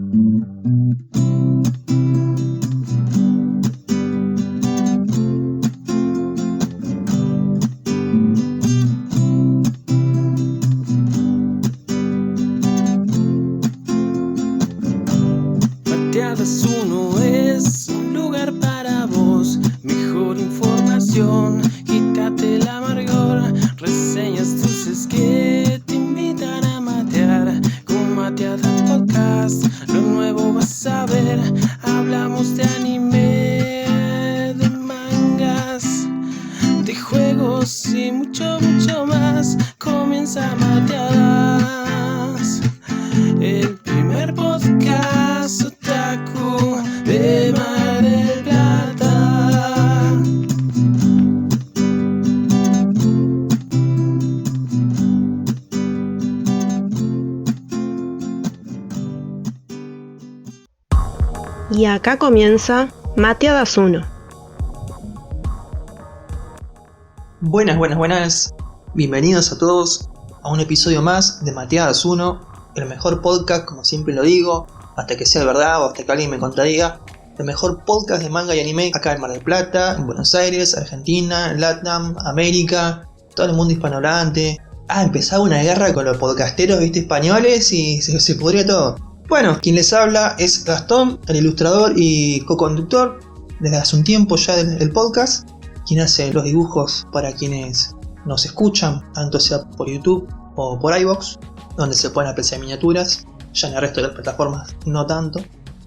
Mateadas 1 es un lugar para vos, mejor información, quítate el amargor, reseñas dulces que te invitan a matear. Con Mateadas Podcast, lo nuevo vas a ver, hablamos de anime, de mangas, de juegos y mucho más. Comienza Mateadas, el primer podcast otaku de Mar del Plata. Y acá comienza Mateadas 1. Buenas. Bienvenidos a todos a un episodio más de Mateadas 1, el mejor podcast, como siempre lo digo, hasta que sea verdad o hasta que alguien me contradiga, el mejor podcast de manga y anime acá en Mar del Plata, en Buenos Aires, Argentina, Latam, América, todo el mundo hispanohablante. Empezaba una guerra con los podcasteros, españoles y se pudría todo. Bueno, quien les habla es Gastón, el ilustrador y co-conductor desde hace un tiempo ya del podcast, quien hace los dibujos para quienes nos escuchan, tanto sea por YouTube o por iVoox, donde se pueden apreciar miniaturas, ya en el resto de las plataformas no tanto.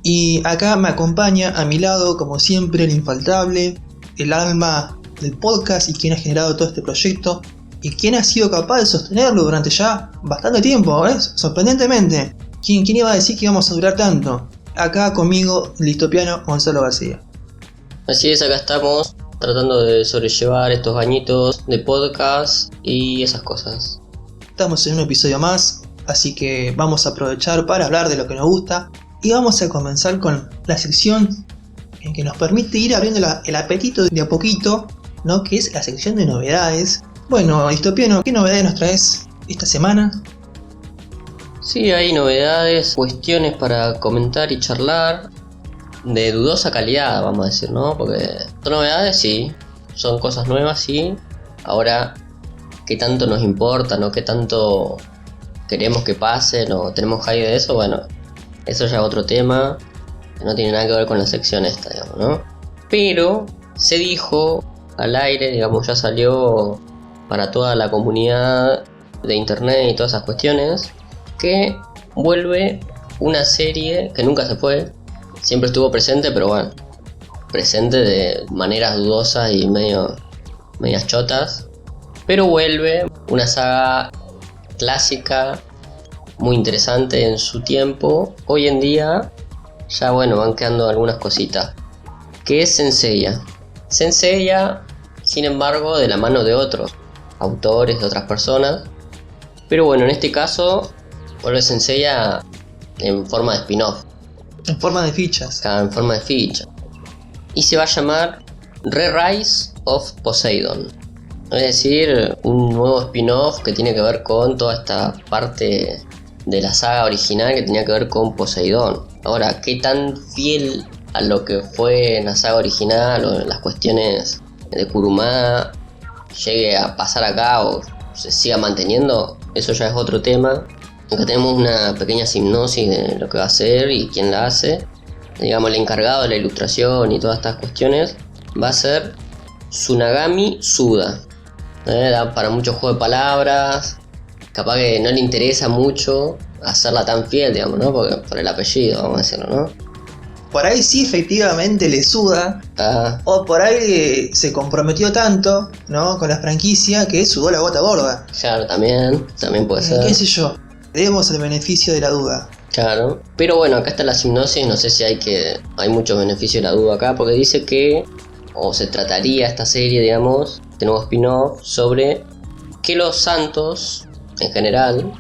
Y acá me acompaña a mi lado, como siempre, el infaltable, el alma del podcast y quien ha generado todo este proyecto y quien ha sido capaz de sostenerlo durante ya bastante tiempo, sorprendentemente. ¿Quién iba a decir que íbamos a durar tanto? Acá conmigo, el distopiano Gonzalo García. Así es, acá estamos tratando de sobrellevar estos añitos de podcast y esas cosas. Estamos en un episodio más, así que vamos a aprovechar para hablar de lo que nos gusta y vamos a comenzar con la sección que nos permite ir abriendo el apetito de a poquito, ¿no? Que es la sección de novedades. Bueno, distopiano, ¿qué novedades nos traes esta semana? Sí, hay novedades, cuestiones para comentar y charlar, de dudosa calidad, vamos a decir, ¿no? Porque son novedades, sí, son cosas nuevas, sí. Ahora, ¿qué tanto nos importa, no? ¿Qué tanto queremos que pase, no? ¿Tenemos hype de eso? Bueno, eso ya es otro tema, no tiene nada que ver con la sección esta, digamos, ¿no? Pero se dijo al aire, digamos, ya salió para toda la comunidad de internet y todas esas cuestiones, que vuelve una serie que nunca se fue, siempre estuvo presente, pero bueno, presente de maneras dudosas y medias chotas, pero vuelve una saga clásica, muy interesante en su tiempo. Hoy en día ya van quedando algunas cositas, que es Saint Seiya, sin embargo, de la mano de otros autores, de otras personas, pero bueno, en este caso vuelve Saint Seiya en forma de spin-off. En forma de fichas. En forma de ficha. Y se va a llamar Re-Rise of Poseidon. Es decir, un nuevo spin-off que tiene que ver con toda esta parte de la saga original que tenía que ver con Poseidón. Ahora, ¿qué tan fiel a lo que fue en la saga original o en las cuestiones de Kurumada llegue a pasar acá o se siga manteniendo? Eso ya es otro tema. Acá tenemos una pequeña hipnosis de lo que va a hacer y quién la hace. Digamos, el encargado de la ilustración y todas estas cuestiones va a ser Tsunagami Suda. Da para mucho juego de palabras. Capaz que no le interesa mucho hacerla tan fiel, digamos, ¿no? Porque por el apellido, vamos a decirlo, ¿no? Por ahí sí, efectivamente le suda. O por ahí se comprometió tanto, ¿no? Con la franquicia que sudó la gota gorda. Claro, también puede ser. ¿Qué sé yo? Demos el beneficio de la duda. Claro, pero bueno, acá está la hipnosis, no sé si hay mucho beneficio de la duda acá, porque dice que, o se trataría esta serie, digamos, este nuevo spin-off, sobre que los santos, en general,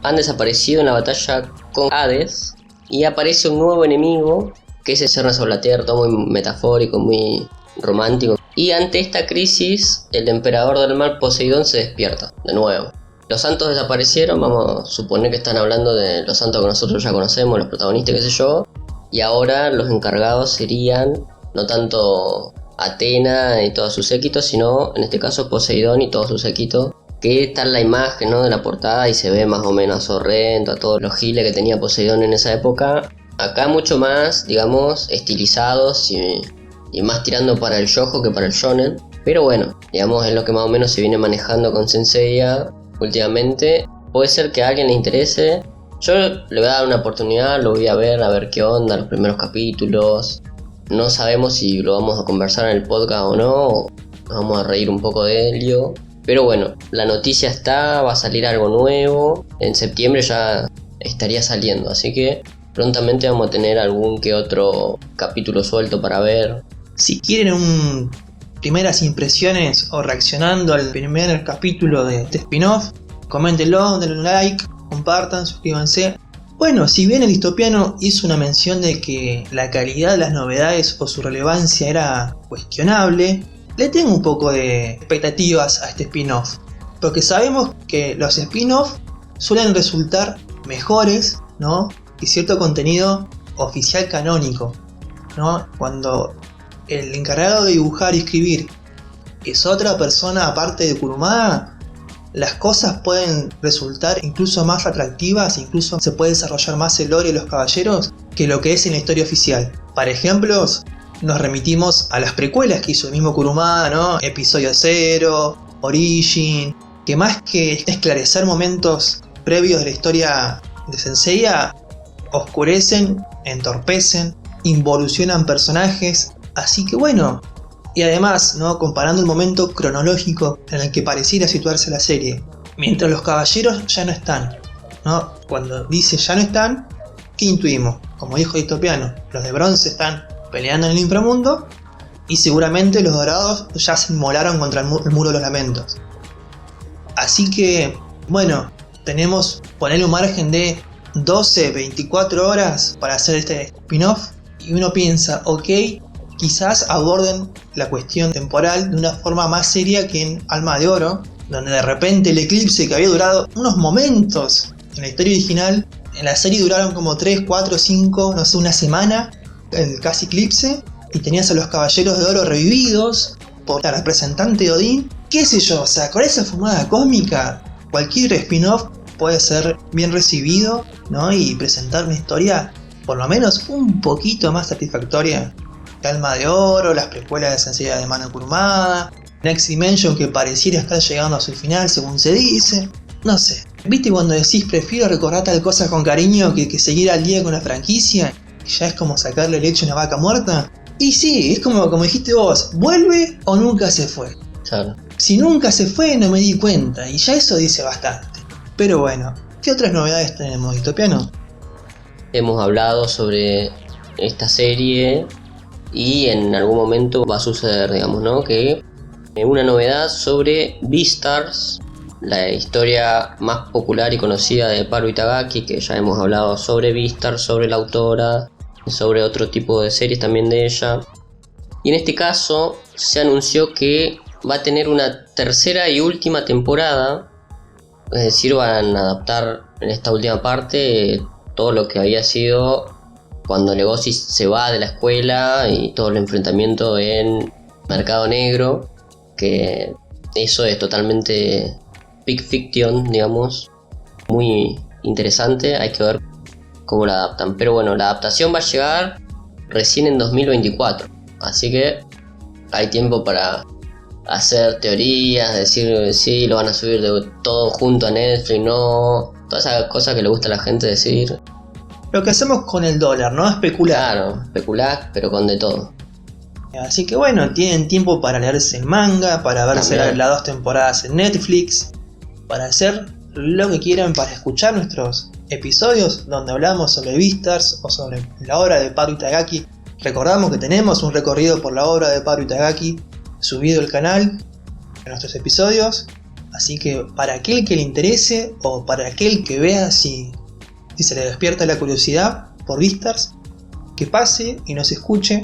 han desaparecido en la batalla con Hades, y aparece un nuevo enemigo, que es el ser sobre la tierra, todo muy metafórico, muy romántico. Y ante esta crisis, el emperador del mar, Poseidón, se despierta de nuevo. Los santos desaparecieron, vamos a suponer que están hablando de los santos que nosotros ya conocemos, los protagonistas, qué sé yo, y ahora los encargados serían no tanto Atena y todo su séquito, sino en este caso Poseidón y todo su séquito, que está en la imagen, ¿no?, de la portada y se ve más o menos a Sorrento, a todos los giles que tenía Poseidón en esa época. Acá mucho más, digamos, estilizados y más tirando para el shoujo que para el shonen, pero bueno, digamos, es lo que más o menos se viene manejando con Senseiya últimamente. Puede ser que a alguien le interese. Yo le voy a dar una oportunidad, lo voy a ver qué onda, los primeros capítulos. No sabemos si lo vamos a conversar en el podcast o no, o nos vamos a reír un poco de Helio. Pero bueno, la noticia está, va a salir algo nuevo. En septiembre ya estaría saliendo, así que prontamente vamos a tener algún que otro capítulo suelto para ver. Si quieren primeras impresiones o reaccionando al primer capítulo de este spin-off, coméntenlo, denle un like, compartan, suscríbanse. Bueno, si bien el Distopiano hizo una mención de que la calidad de las novedades o su relevancia era cuestionable, le tengo un poco de expectativas a este spin-off, porque sabemos que los spin-off suelen resultar mejores, ¿no?, y cierto contenido oficial canónico, ¿no? Cuando el encargado de dibujar y escribir es otra persona aparte de Kurumada, las cosas pueden resultar incluso más atractivas, incluso se puede desarrollar más el lore de los caballeros que lo que es en la historia oficial. Para ejemplos, nos remitimos a las precuelas que hizo el mismo Kurumada, ¿no? Episodio 0, Origin, que más que esclarecer momentos previos de la historia de Senseiya, oscurecen, entorpecen, involucionan personajes. Así que bueno, y además, ¿no?, comparando el momento cronológico en el que pareciera situarse la serie, mientras los caballeros ya no están, ¿no? Cuando dice ya no están, ¿qué intuimos? Como dijo Distopiano, los de bronce están peleando en el inframundo y seguramente los dorados ya se inmolaron contra el muro de los lamentos. Así que, bueno, tenemos ponerle un margen de 12, 24 horas para hacer este spin-off y uno piensa, ok, quizás aborden la cuestión temporal de una forma más seria que en Alma de Oro, donde de repente el eclipse que había durado unos momentos en la historia original, en la serie duraron como 3, 4, 5, no sé, una semana, el casi eclipse, y tenías a los caballeros de oro revividos por la representante de Odín, qué sé yo, o sea, con esa fumada cósmica, cualquier spin-off puede ser bien recibido, ¿no?, y presentar una historia por lo menos un poquito más satisfactoria. Alma de Oro, las precuelas de Senseiya de mano Kurumada, Next Dimension que pareciera estar llegando a su final según se dice, no sé. ¿Viste cuando decís prefiero recordar tal cosa con cariño que seguir al día con la franquicia? Ya es como sacarle leche a una vaca muerta. Y sí, es como dijiste vos, ¿vuelve o nunca se fue? Claro. Si nunca se fue no me di cuenta, y ya eso dice bastante. Pero bueno, ¿qué otras novedades tenemos, Distopiano? Hemos hablado sobre esta serie y en algún momento va a suceder, digamos, ¿no?, que una novedad sobre Beastars, la historia más popular y conocida de Paru Itagaki, que ya hemos hablado sobre Beastars, sobre la autora, sobre otro tipo de series también de ella. Y en este caso se anunció que va a tener una tercera y última temporada, es decir, van a adaptar en esta última parte todo lo que había sido cuando Legoshi se va de la escuela y todo el enfrentamiento en Mercado Negro, que eso es totalmente big fiction, digamos, muy interesante, hay que ver cómo la adaptan. Pero bueno, la adaptación va a llegar recién en 2024, así que hay tiempo para hacer teorías, decir sí, lo van a subir de todo junto a Netflix, no, todas esas cosas que le gusta a la gente decir. Lo que hacemos con el dólar, ¿no? Especular. Claro, especular, pero con de todo. Así que bueno, tienen tiempo para leerse el manga, para verse las 2 temporadas en Netflix, para hacer lo que quieran, para escuchar nuestros episodios donde hablamos sobre Beastars o sobre la obra de Paru Itagaki. Recordamos que tenemos un recorrido por la obra de Paru Itagaki subido al canal en nuestros episodios, así que para aquel que le interese o para aquel que vea si se le despierta la curiosidad por Beastars, que pase y nos escuche.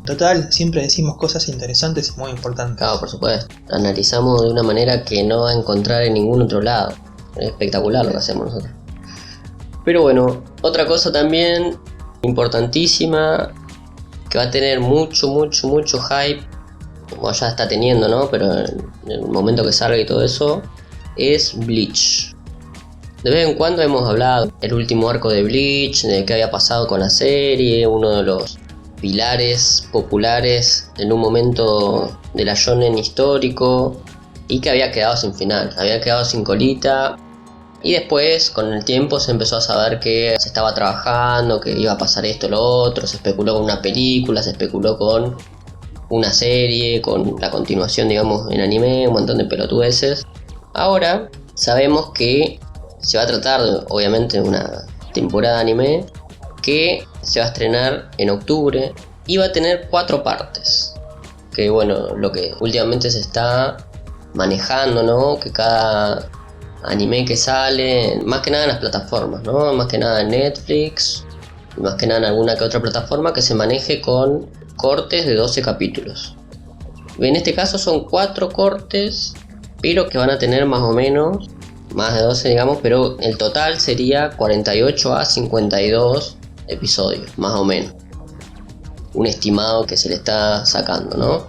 Total, siempre decimos cosas interesantes y muy importantes. Claro, por supuesto. Analizamos de una manera que no va a encontrar en ningún otro lado. Es espectacular lo que hacemos nosotros. Pero bueno, otra cosa también importantísima, que va a tener mucho hype, como ya está teniendo, ¿no? Pero en el momento que salga y todo eso, es Bleach. De vez en cuando hemos hablado del último arco de Bleach, de qué había pasado con la serie, uno de los pilares populares en un momento de la shonen histórico, y que había quedado sin final, había quedado sin colita. Y después, con el tiempo, se empezó a saber que se estaba trabajando, que iba a pasar esto, lo otro. Se especuló con una película, se especuló con una serie, con la continuación, digamos, en anime, un montón de pelotudeces. Ahora sabemos que se va a tratar, obviamente, de una temporada de anime que se va a estrenar en octubre y va a tener 4 partes. Que bueno, lo que últimamente se está manejando, ¿no? Que cada anime que sale, más que nada en las plataformas, ¿no? Más que nada en Netflix, y más que nada en alguna que otra plataforma, que se maneje con cortes de 12 capítulos. En este caso son 4 cortes, pero que van a tener más o menos, más de 12 digamos, pero el total sería 48 a 52 episodios, más o menos. Un estimado que se le está sacando, ¿no?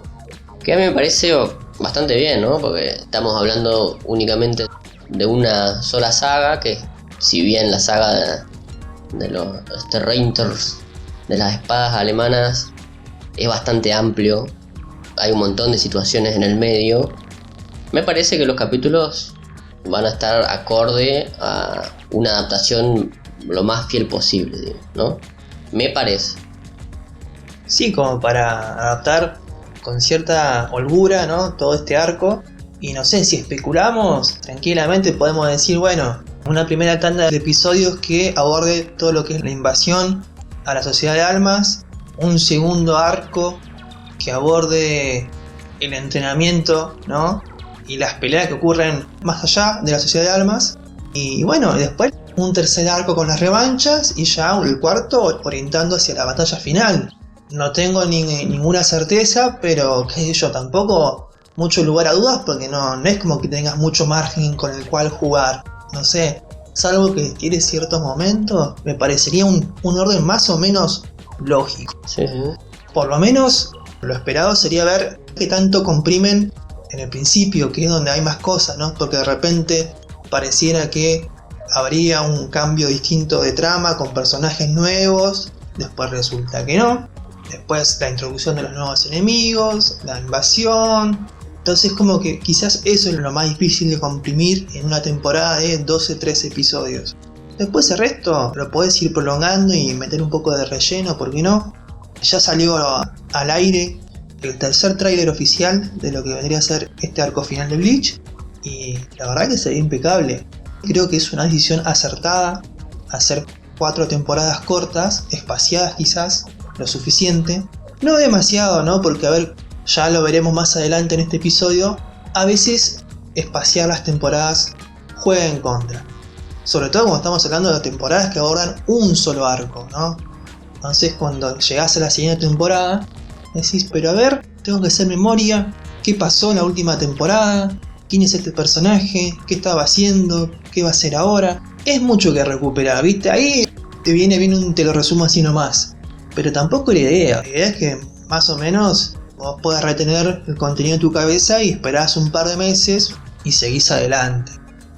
Que a mí me parece bastante bien, ¿no? Porque estamos hablando únicamente de una sola saga, que si bien la saga de los Reinters, de las espadas alemanas, es bastante amplio, hay un montón de situaciones en el medio, me parece que los capítulos van a estar acorde a una adaptación lo más fiel posible, ¿no? Me parece. Sí, como para adaptar con cierta holgura, ¿no? Todo este arco. Y no sé, si especulamos, tranquilamente podemos decir, bueno, una primera tanda de episodios que aborde todo lo que es la invasión a la sociedad de almas, un segundo arco que aborde el entrenamiento, ¿no? Y las peleas que ocurren más allá de la sociedad de almas, y bueno, después un tercer arco con las revanchas, y ya el cuarto orientando hacia la batalla final. No tengo ninguna certeza, pero qué sé yo, tampoco mucho lugar a dudas, porque no es como que tengas mucho margen con el cual jugar. No sé, salvo que tiene ciertos momentos, me parecería un orden más o menos lógico. Sí. Por lo menos lo esperado sería ver qué tanto comprimen en el principio, que es donde hay más cosas, ¿no? Porque de repente pareciera que habría un cambio distinto de trama con personajes nuevos, después resulta que no. Después la introducción de los nuevos enemigos, la invasión. Entonces como que quizás eso es lo más difícil de comprimir en una temporada de 12-13 episodios. Después el resto lo podés ir prolongando y meter un poco de relleno, ¿por qué no? Ya salió al aire el tercer tráiler oficial de lo que vendría a ser este arco final de Bleach, y la verdad que se ve impecable. Creo que es una decisión acertada hacer 4 temporadas cortas, espaciadas quizás, lo suficiente. No demasiado, ¿no? Porque a ver, ya lo veremos más adelante en este episodio, a veces espaciar las temporadas juega en contra. Sobre todo cuando estamos hablando de temporadas que abordan un solo arco, ¿no? Entonces cuando llegás a la siguiente temporada, decís, pero a ver, tengo que hacer memoria, ¿qué pasó en la última temporada? ¿Quién es este personaje? ¿Qué estaba haciendo? ¿Qué va a hacer ahora? Es mucho que recuperar, ¿viste? Ahí te viene bien te lo resumo así nomás. Pero tampoco la idea es que más o menos vos podés retener el contenido en tu cabeza y esperás un par de meses y seguís adelante.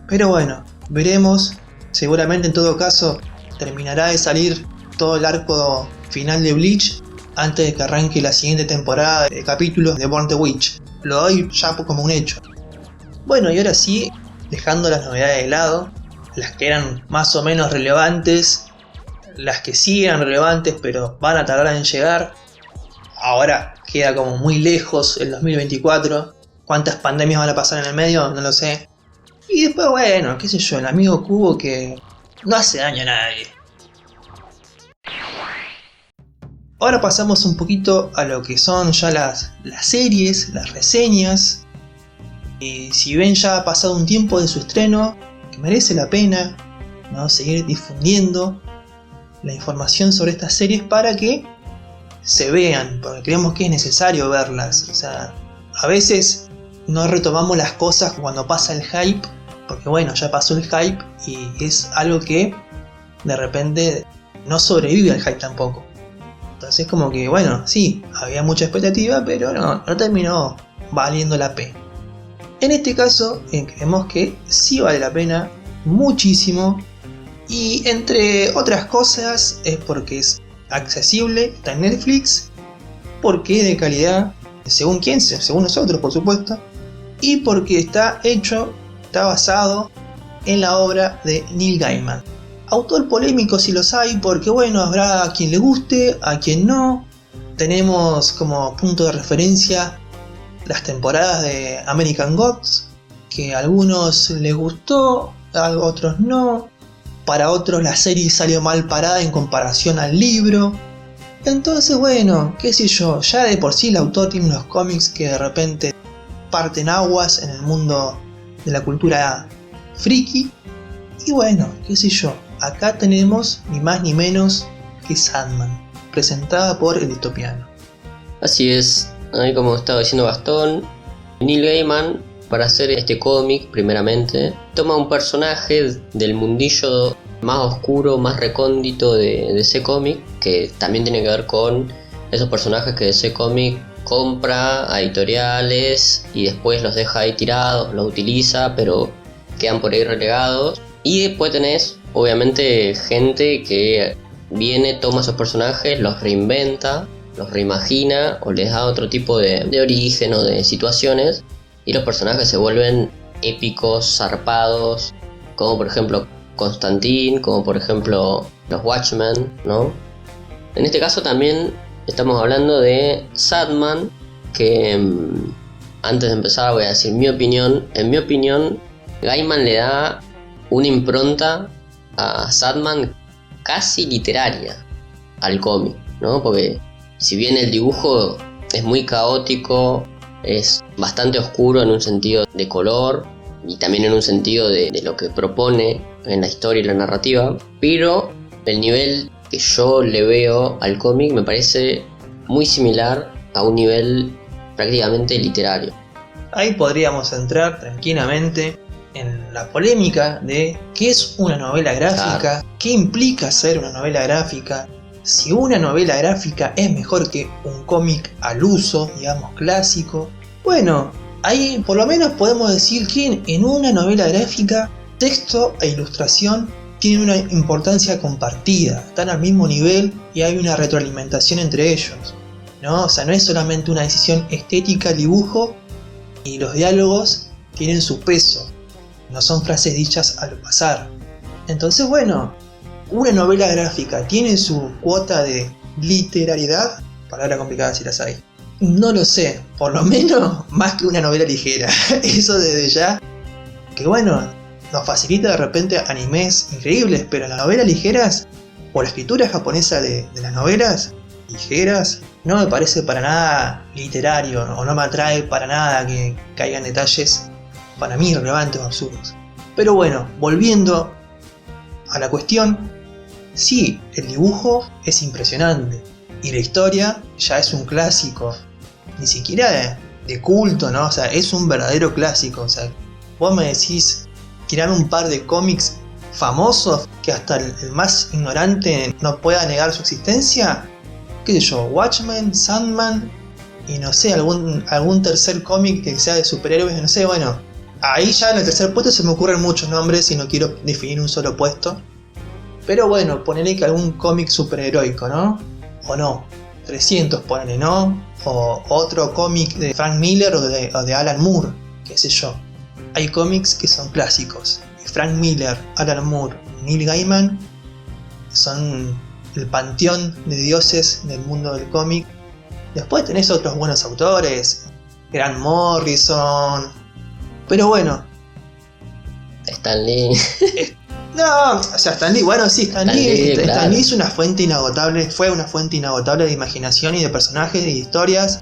Pero bueno, veremos. Seguramente en todo caso terminará de salir todo el arco final de Bleach antes de que arranque la siguiente temporada de capítulos de Born the Witch. Lo doy ya como un hecho. Bueno, y ahora sí, dejando las novedades de lado, las que eran más o menos relevantes, las que sí eran relevantes pero van a tardar en llegar. Ahora queda como muy lejos el 2024. ¿Cuántas pandemias van a pasar en el medio? No lo sé. Y después, bueno, qué sé yo, el amigo Kubo que no hace daño a nadie. Ahora pasamos un poquito a lo que son ya las series, las reseñas. Y si bien ya ha pasado un tiempo de su estreno, que merece la pena, ¿no?, seguir difundiendo la información sobre estas series para que se vean, porque creemos que es necesario verlas. O sea, a veces no retomamos las cosas cuando pasa el hype, porque bueno, ya pasó el hype y es algo que de repente no sobrevive al hype tampoco. Entonces como que bueno, sí, había mucha expectativa, pero no terminó valiendo la pena. En este caso creemos que sí vale la pena muchísimo, y entre otras cosas es porque es accesible, está en Netflix, porque es de calidad, según quién, según nosotros por supuesto, y porque está basado en la obra de Neil Gaiman. Autor polémico si los hay, porque bueno, habrá a quien le guste, a quien no. Tenemos como punto de referencia las temporadas de American Gods, que a algunos les gustó, a otros no. Para otros la serie salió mal parada en comparación al libro. Entonces bueno, qué sé yo, ya de por sí el autor tiene unos cómics que de repente parten aguas en el mundo de la cultura friki. Y bueno, qué sé yo, acá tenemos ni más ni menos que Sandman, presentada por El Distopiano. Así es, ahí como estaba diciendo Gastón, Neil Gaiman, para hacer este cómic, primeramente, toma un personaje del mundillo más oscuro, más recóndito de ese cómic, que también tiene que ver con esos personajes que ese cómic compra a editoriales y después los deja ahí tirados, los utiliza, pero quedan por ahí relegados. Y después tenés, obviamente, gente que viene, toma esos personajes, los reinventa, los reimagina o les da otro tipo de origen o de situaciones, y los personajes se vuelven épicos, zarpados, como por ejemplo Constantine, como por ejemplo los Watchmen, ¿no? En este caso también estamos hablando de Sandman, que antes de empezar voy a decir mi opinión. En mi opinión, Gaiman le da una impronta a Sandman casi literaria al cómic, ¿no? Porque si bien el dibujo es muy caótico, es bastante oscuro en un sentido de color y también en un sentido de lo que propone en la historia y la narrativa, pero el nivel que yo le veo al cómic me parece muy similar a un nivel prácticamente literario. Ahí podríamos entrar tranquilamente en la polémica de qué es una novela gráfica, claro, qué implica ser una novela gráfica, si una novela gráfica es mejor que un cómic al uso, digamos, clásico. Bueno, ahí por lo menos podemos decir que en una novela gráfica texto e ilustración tienen una importancia compartida, están al mismo nivel y hay una retroalimentación entre ellos, ¿no? O sea, no es solamente una decisión estética el dibujo, y los diálogos tienen su peso, no son frases dichas al pasar. Entonces bueno, una novela gráfica tiene su cuota de literariedad, palabra complicada si las hay. No lo sé, por lo menos más que una novela ligera. Eso desde ya, que bueno, nos facilita de repente animes increíbles, pero las novelas ligeras, o la escritura japonesa de las novelas ligeras, no me parece para nada literario, o no me atrae para nada que caigan detalles para mí relevantes o absurdos. Pero bueno, volviendo a la cuestión, sí, el dibujo es impresionante y la historia ya es un clásico, ni siquiera de culto, ¿no? O sea, es un verdadero clásico. O sea, vos me decís tirar un par de cómics famosos que hasta el más ignorante no pueda negar su existencia, qué sé yo, Watchmen, Sandman y no sé, algún tercer cómic que sea de superhéroes, no sé, bueno, ahí ya en el tercer puesto se me ocurren muchos nombres y no quiero definir un solo puesto. Pero bueno, ponele que algún cómic superheroico, ¿no? O no, 300 ponele, ¿no? O otro cómic de Frank Miller o de Alan Moore, qué sé yo. Hay cómics que son clásicos. Frank Miller, Alan Moore, Neil Gaiman son el panteón de dioses del mundo del cómic. Después tenés otros buenos autores, Grant Morrison. Pero bueno, Stan Lee. No, o sea, Stan Lee, bueno, sí, Stan Lee claro. es una fuente inagotable, fue una fuente inagotable de imaginación y de personajes y de historias,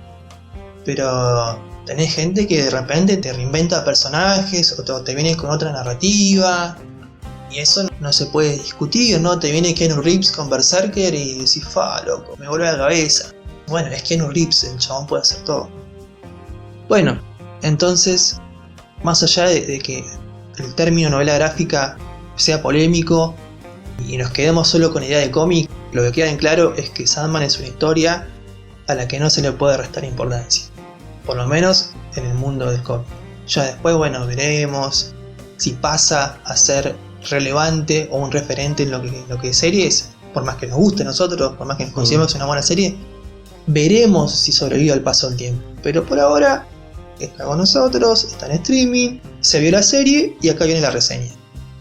pero tenés gente que de repente te reinventa personajes o te viene con otra narrativa, y eso no se puede discutir, ¿no? Te viene Keanu Reeves con Berserker y decís, fa, loco, me vuelve a la cabeza. Bueno, es Keanu Reeves, el chabón puede hacer todo. Bueno, entonces, más allá de que el término novela gráfica sea polémico y nos quedemos solo con idea de cómic, lo que queda en claro es que Sandman es una historia a la que no se le puede restar importancia, por lo menos en el mundo del cómic. Ya después, bueno, veremos si pasa a ser relevante o un referente en lo que es series, por más que nos guste a nosotros, por más que nos consideremos una buena serie, veremos si sobrevive al paso del tiempo. Pero por ahora está con nosotros, está en streaming, se vio la serie y acá viene la reseña.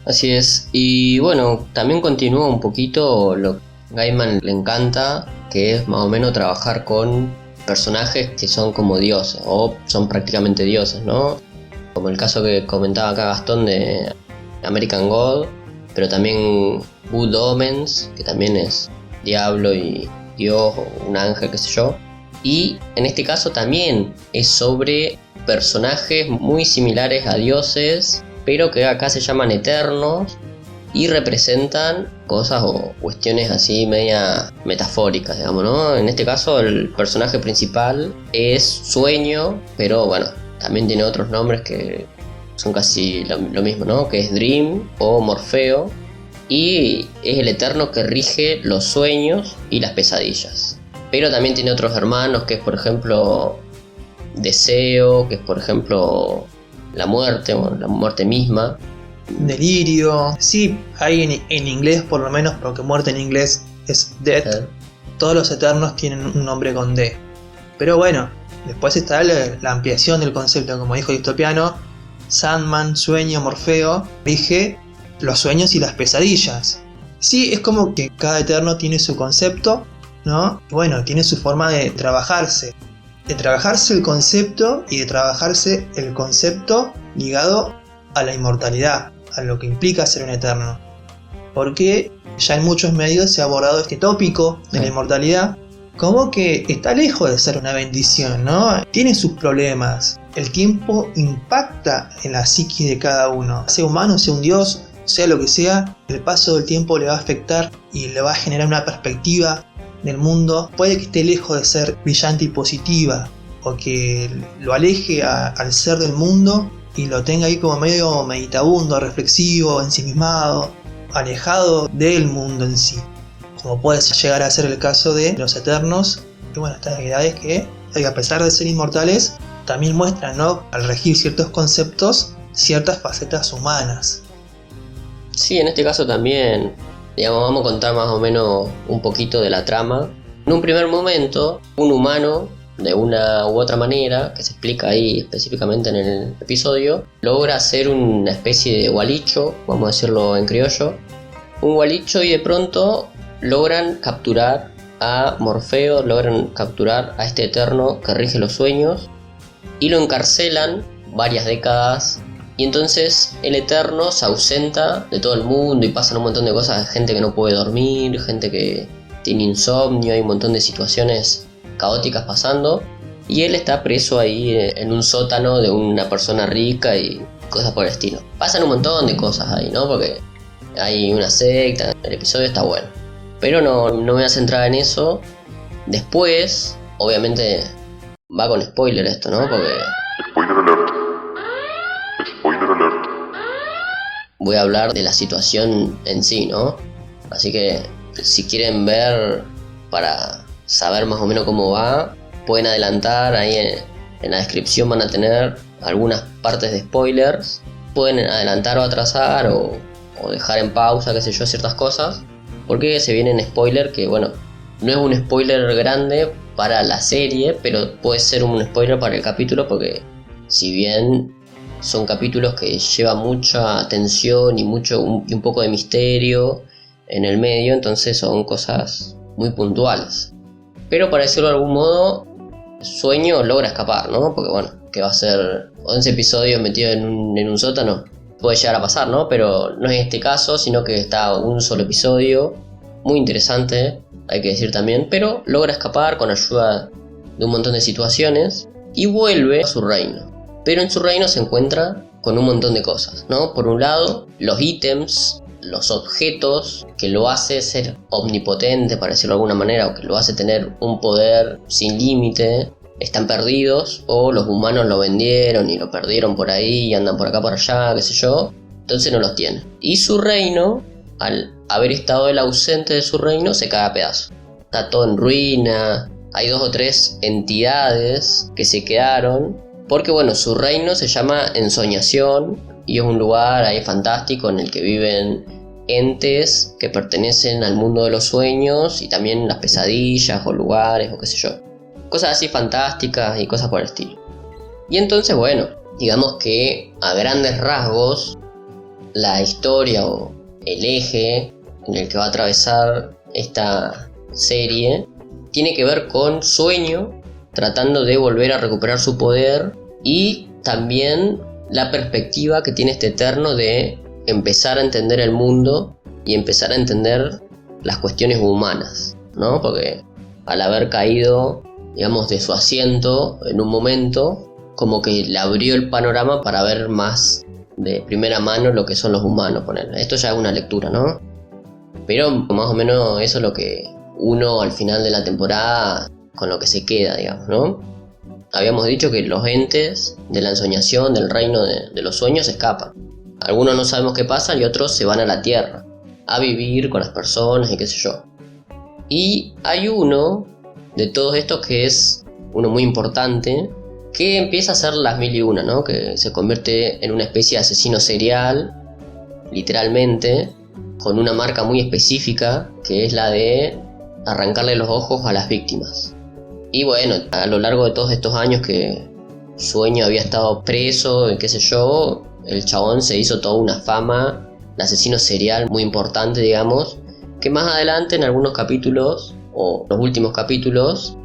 Así es, y bueno, también continúa un poquito lo que a Gaiman le encanta, que es más o menos trabajar con personajes que son como dioses, o son prácticamente dioses, ¿no? Como el caso que comentaba acá Gastón de American God, pero también Good Omens, que también es diablo y dios o un ángel, qué sé yo. Y en este caso también es sobre personajes muy similares a dioses, pero que acá se llaman eternos y representan cosas o cuestiones así media metafóricas, digamos, ¿no? En este caso el personaje principal es Sueño, pero bueno, también tiene otros nombres que son casi lo mismo, ¿no? Que es Dream o Morfeo, y es el eterno que rige los sueños y las pesadillas. Pero también tiene otros hermanos, que es por ejemplo Deseo, que es por ejemplo la muerte misma. Delirio, sí, hay en inglés por lo menos, porque muerte en inglés es death. Todos los eternos tienen un nombre con D. Pero bueno, después está la ampliación del concepto, como dijo Distopiano. Sandman, Sueño, Morfeo, rige los sueños y las pesadillas. Sí, es como que cada eterno tiene su concepto, ¿no? Bueno, tiene su forma de trabajarse. De trabajarse el concepto y de trabajarse el concepto ligado a la inmortalidad, a lo que implica ser un eterno. Porque ya en muchos medios se ha abordado este tópico de la inmortalidad como que está lejos de ser una bendición, ¿no? Tiene sus problemas. El tiempo impacta en la psiquis de cada uno. Sea humano, sea un dios, sea lo que sea, el paso del tiempo le va a afectar y le va a generar una perspectiva del mundo. Puede que esté lejos de ser brillante y positiva, o que lo aleje al ser del mundo y lo tenga ahí como medio meditabundo, reflexivo, ensimismado, alejado del mundo en sí, como puede llegar a ser el caso de los eternos. Y bueno, estas deidades que a pesar de ser inmortales también muestran, ¿no?, al regir ciertos conceptos, ciertas facetas humanas. Sí, en este caso también, digamos, vamos a contar más o menos un poquito de la trama. En un primer momento, un humano, de una u otra manera, que se explica ahí específicamente en el episodio, logra hacer una especie de gualicho, vamos a decirlo en criollo, un gualicho, y de pronto logran capturar a Morfeo, logran capturar a este eterno que rige los sueños, y lo encarcelan varias décadas. Y entonces el eterno se ausenta de todo el mundo y pasan un montón de cosas, gente que no puede dormir, gente que tiene insomnio, hay un montón de situaciones caóticas pasando, y él está preso ahí en un sótano de una persona rica y cosas por el estilo. Pasan un montón de cosas ahí, ¿no? Porque hay una secta, el episodio está bueno. Pero no me voy a centrar en eso. Después, obviamente, va con spoiler esto, ¿no? Porque Spoiler alert. Spoiler alert. voy a hablar de la situación en sí, ¿no? Así que si quieren ver para saber más o menos cómo va, pueden adelantar, ahí en la descripción van a tener algunas partes de spoilers. Pueden adelantar o atrasar o dejar en pausa, qué sé yo, ciertas cosas, porque se vienen spoilers que, bueno, no es un spoiler grande para la serie, pero puede ser un spoiler para el capítulo, porque si bien son capítulos que llevan mucha atención y un poco de misterio en el medio, entonces son cosas muy puntuales. Pero para decirlo de algún modo, Sueño logra escapar, ¿no? Porque bueno, que va a ser 11 episodios metido en un sótano, puede llegar a pasar, ¿no? Pero no es este caso, sino que está un solo episodio, muy interesante, hay que decir también, pero logra escapar con ayuda de un montón de situaciones y vuelve a su reino. Pero en su reino se encuentra con un montón de cosas, ¿no? Por un lado, los ítems los objetos que lo hace ser omnipotente, para decirlo de alguna manera, o que lo hace tener un poder sin límite, están perdidos, o los humanos lo vendieron y lo perdieron por ahí y andan por acá por allá, qué sé yo, entonces no los tiene. Y su reino, al haber estado él ausente de su reino, se cae a pedazos. Está todo en ruina, hay 2 o 3 entidades que se quedaron, porque bueno, su reino se llama Ensoñación y es un lugar ahí fantástico en el que viven entes que pertenecen al mundo de los sueños y también las pesadillas o lugares o qué sé yo. Cosas así fantásticas y cosas por el estilo. Y entonces bueno, digamos que a grandes rasgos la historia o el eje en el que va a atravesar esta serie tiene que ver con Sueño tratando de volver a recuperar su poder y también la perspectiva que tiene este Eterno de empezar a entender el mundo y empezar a entender las cuestiones humanas, ¿no? Porque al haber caído, digamos, de su asiento en un momento, como que le abrió el panorama para ver más de primera mano lo que son los humanos, ponerle. Esto ya es una lectura, ¿no? Pero más o menos eso es lo que uno al final de la temporada, con lo que se queda, digamos, ¿no? Habíamos dicho que los entes de la ensoñación, del reino de los sueños, escapan. Algunos no sabemos qué pasa y otros se van a la tierra a vivir con las personas y qué sé yo. Y hay uno de todos estos que es uno muy importante, que empieza a hacer las 1001, ¿no? Que se convierte en una especie de asesino serial, literalmente, con una marca muy específica, que es la de arrancarle los ojos a las víctimas. Y bueno, a lo largo de todos estos años que Sueño había estado preso y qué sé yo, el chabón se hizo toda una fama de asesino serial muy importante, digamos, que más adelante en algunos capítulos, o los últimos capítulos,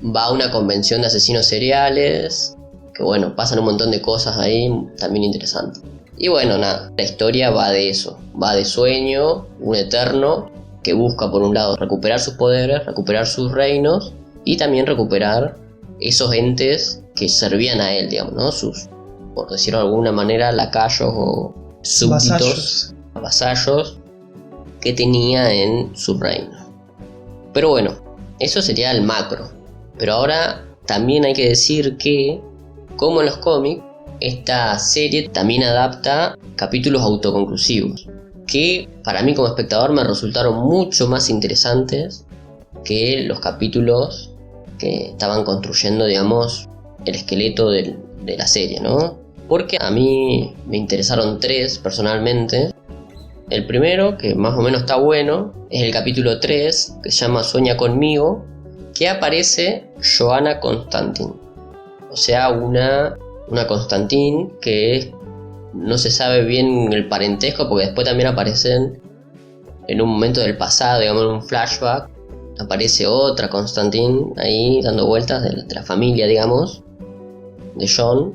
va a una convención de asesinos seriales, que bueno, pasan un montón de cosas ahí también interesantes. Y bueno, nada, la historia va de eso, va de Sueño, un Eterno que busca por un lado recuperar sus poderes, recuperar sus reinos y también recuperar esos entes que servían a él, digamos, ¿no? Sus, por decirlo de alguna manera, lacayos o súbditos, vasallos que tenía en su reino. Pero bueno, eso sería el macro. Pero ahora también hay que decir que, como en los cómics, esta serie también adapta capítulos autoconclusivos, que para mí como espectador me resultaron mucho más interesantes que los capítulos que estaban construyendo, digamos, el esqueleto de la serie, ¿no? Porque a mí me interesaron 3 personalmente. El primero, que más o menos está bueno, es el capítulo 3, que se llama Sueña conmigo, que aparece Johanna Constantine. O sea, una Constantine que no se sabe bien el parentesco, porque después también aparecen en un momento del pasado, digamos en un flashback, aparece otra Constantine ahí dando vueltas de la familia, digamos, de John.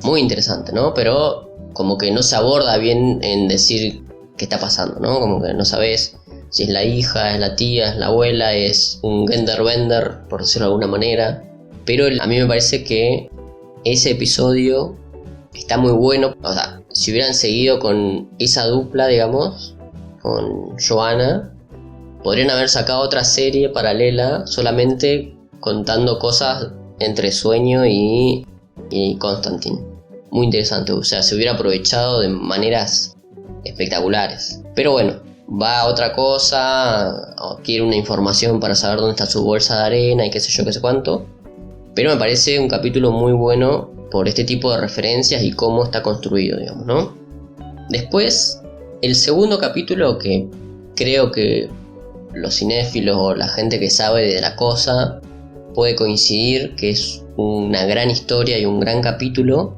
Muy interesante, ¿no? Pero como que no se aborda bien en decir qué está pasando, ¿no? Como que no sabes si es la hija, es la tía, es la abuela, es un genderbender, por decirlo de alguna manera. Pero a mí me parece que ese episodio está muy bueno. O sea, si hubieran seguido con esa dupla, digamos, con Johanna, podrían haber sacado otra serie paralela solamente contando cosas entre Sueño y Constantine. Muy interesante, o sea, se hubiera aprovechado de maneras espectaculares. Pero bueno, va a otra cosa, o quiere una información para saber dónde está su bolsa de arena y qué sé yo, qué sé cuánto. Pero me parece un capítulo muy bueno por este tipo de referencias y cómo está construido, digamos, ¿no? Después, el segundo capítulo, que creo que los cinéfilos o la gente que sabe de la cosa puede coincidir que es una gran historia y un gran capítulo,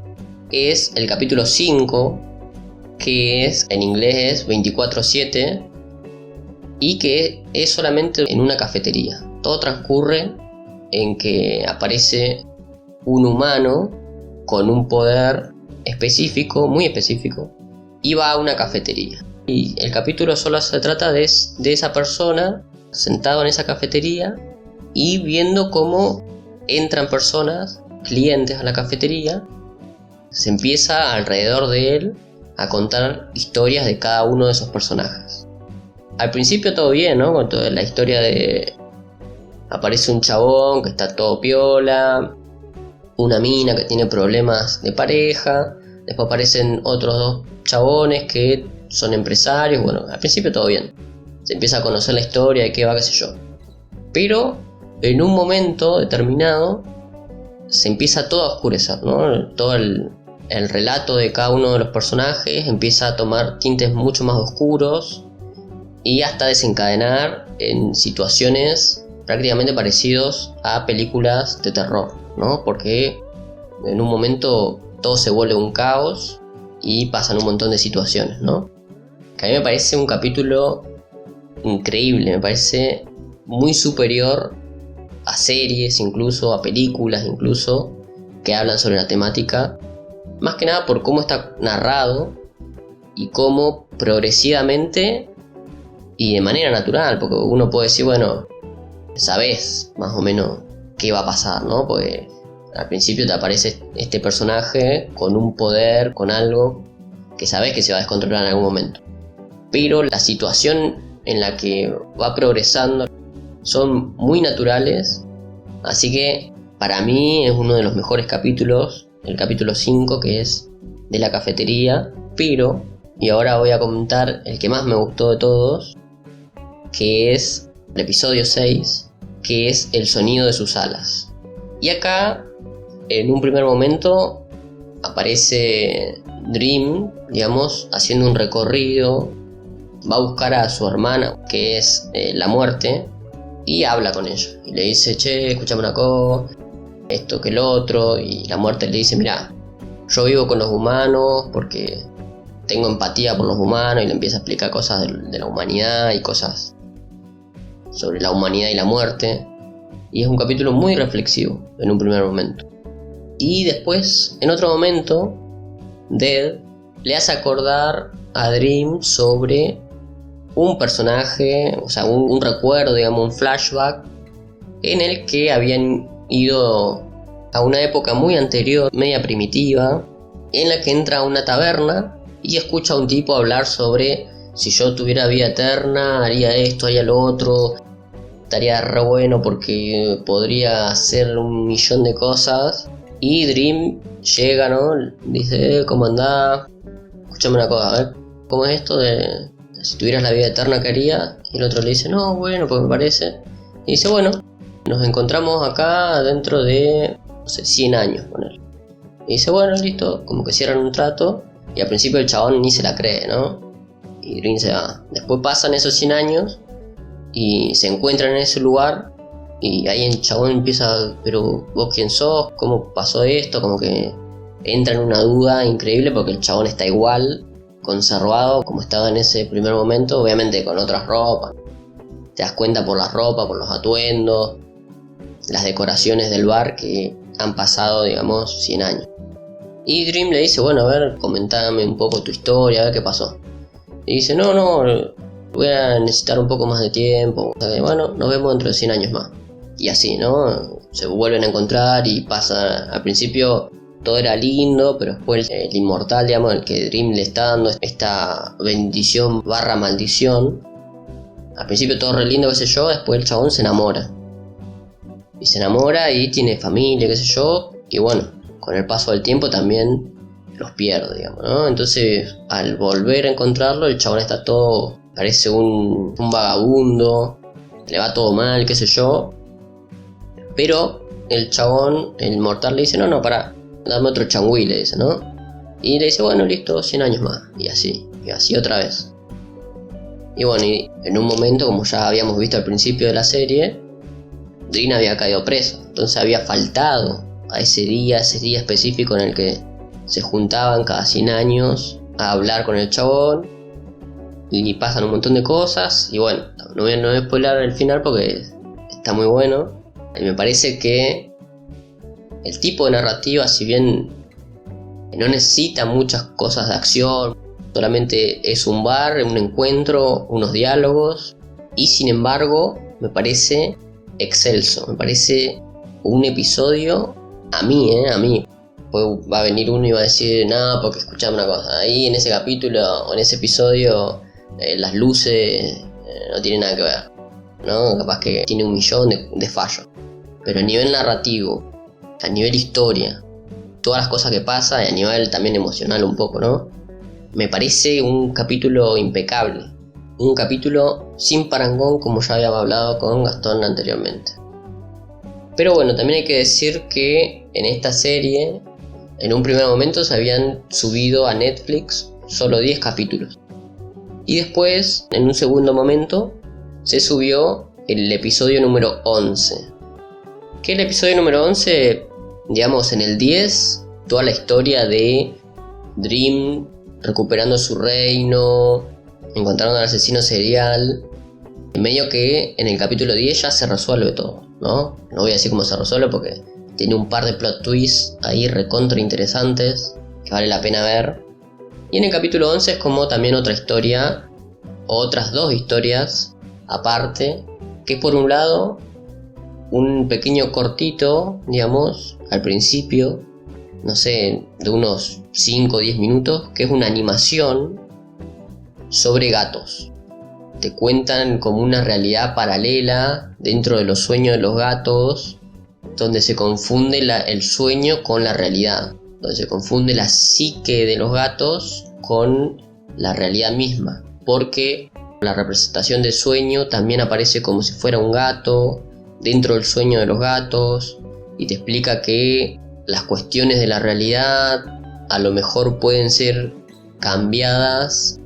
es el capítulo 5, que es, en inglés es 24/7, y que es solamente en una cafetería. Todo transcurre en que aparece un humano con un poder específico, muy específico, y va a una cafetería. Y el capítulo solo se trata de esa persona sentado en esa cafetería y viendo cómo entran personas, clientes a la cafetería. Se empieza alrededor de él a contar historias de cada uno de esos personajes. Al principio todo bien, ¿no? Con toda la historia de... Aparece un chabón que está todo piola, una mina que tiene problemas de pareja, después aparecen otros dos chabones que son empresarios, bueno, al principio todo bien. Se empieza a conocer la historia de qué va, qué sé yo. Pero en un momento determinado se empieza todo a oscurecer, ¿no? Todo el relato de cada uno de los personajes empieza a tomar tintes mucho más oscuros y hasta desencadenar en situaciones prácticamente parecidos a películas de terror, ¿no? Porque en un momento todo se vuelve un caos y pasan un montón de situaciones, ¿no? Que a mí me parece un capítulo increíble, me parece muy superior a series, incluso a películas, incluso que hablan sobre la temática, más que nada por cómo está narrado y cómo progresivamente y de manera natural, porque uno puede decir, bueno, sabes más o menos qué va a pasar, ¿no? Porque al principio te aparece este personaje con un poder, con algo que sabes que se va a descontrolar en algún momento. Pero la situación en la que va progresando son muy naturales, así que para mí es uno de los mejores capítulos, el capítulo 5, que es de la cafetería. Pero, y ahora voy a comentar el que más me gustó de todos, que es el episodio 6, que es el sonido de sus alas. Y acá, en un primer momento, aparece Dream, digamos, haciendo un recorrido, va a buscar a su hermana, que es la muerte, y habla con ella. Y le dice, che, escuchame una cosa, esto que el otro. Y la muerte le dice, mirá, yo vivo con los humanos porque tengo empatía por los humanos. Y le empieza a explicar cosas de la humanidad y cosas sobre la humanidad y la muerte. Y es un capítulo muy reflexivo en un primer momento. Y después, en otro momento, Dead le hace acordar a Dream sobre un personaje, o sea, un recuerdo, digamos, un flashback, en el que habían ido a una época muy anterior, media primitiva, en la que entra a una taberna y escucha a un tipo hablar sobre: si yo tuviera vida eterna, haría esto, haría lo otro, estaría re bueno porque podría hacer 1.000.000 de cosas. Y Dream llega, ¿no? Dice, ¿cómo andás? Escuchame una cosa, a ver, ¿cómo es esto de si tuvieras la vida eterna, qué harías? Y el otro le dice, no, bueno, pues me parece. Y dice, bueno, nos encontramos acá dentro de, no sé, 100 años, ponele. Y dice, bueno, listo, como que cierran un trato. Y al principio el chabón ni se la cree, ¿no? Y Dream se va. Después pasan esos 100 años y se encuentran en ese lugar. Y ahí el chabón empieza, pero vos quién sos, cómo pasó esto, como que entra en una duda increíble porque el chabón está igual, conservado como estaba en ese primer momento, obviamente con otras ropas. Te das cuenta por la ropa, por los atuendos, las decoraciones del bar que han pasado, digamos, 100 años. Y Dream le dice, bueno, a ver, comentame un poco tu historia, a ver qué pasó. Y dice, no, voy a necesitar un poco más de tiempo. O sea, bueno, nos vemos dentro de 100 años más. Y así, ¿no? Se vuelven a encontrar y pasa. Al principio todo era lindo, pero después el inmortal, digamos, el que Dream le está dando esta bendición / maldición. Al principio todo re lindo, qué sé yo, después el chabón se enamora. Y se enamora y tiene familia, qué sé yo. Y bueno, con el paso del tiempo también los pierde, digamos, ¿no? Entonces, al volver a encontrarlo, el chabón está todo, parece un vagabundo, le va todo mal, qué sé yo. Pero el chabón, el mortal, le dice, no, pará, dame otro changüí, le dice, ¿no? Y le dice, bueno, listo, 100 años más. Y así otra vez. Y bueno, y en un momento, como ya habíamos visto al principio de la serie, Dream había caído preso. Entonces había faltado a ese día específico en el que se juntaban cada 100 años a hablar con el chabón. Y pasan un montón de cosas. Y bueno, no voy a spoiler el final porque está muy bueno. Y me parece que el tipo de narrativa, si bien no necesita muchas cosas de acción, solamente es un bar, un encuentro, unos diálogos, y sin embargo me parece excelso, me parece un episodio, a mí, Pues va a venir uno y va a decir, no, porque escuchame una cosa, ahí en ese capítulo o en ese episodio las luces no tienen nada que ver, ¿no? Capaz que tiene 1.000.000 de fallos. Pero a nivel narrativo, a nivel historia, todas las cosas que pasan, y a nivel también emocional un poco, ¿no? Me parece un capítulo impecable. Un capítulo sin parangón, como ya había hablado con Gastón anteriormente. Pero bueno, también hay que decir que en esta serie, en un primer momento se habían subido a Netflix solo 10 capítulos. Y después, en un segundo momento, se subió el episodio número 11. Que el episodio número 11, digamos, en el 10, toda la historia de Dream recuperando su reino, encontrando al asesino serial. En medio que en el capítulo 10 ya se resuelve todo, ¿no? No voy a decir cómo se resuelve porque tiene un par de plot twists ahí recontra interesantes que vale la pena ver. Y en el capítulo 11 es como también otra historia, otras dos historias aparte, que es por un lado un pequeño cortito, digamos, al principio, no sé, de unos 5 o 10 minutos, que es una animación sobre gatos. Te cuentan como una realidad paralela dentro de los sueños de los gatos, donde se confunde el sueño con la realidad, donde se confunde la psique de los gatos con la realidad misma, porque la representación de sueño también aparece como si fuera un gato dentro del sueño de los gatos, y te explica que las cuestiones de la realidad a lo mejor pueden ser cambiadas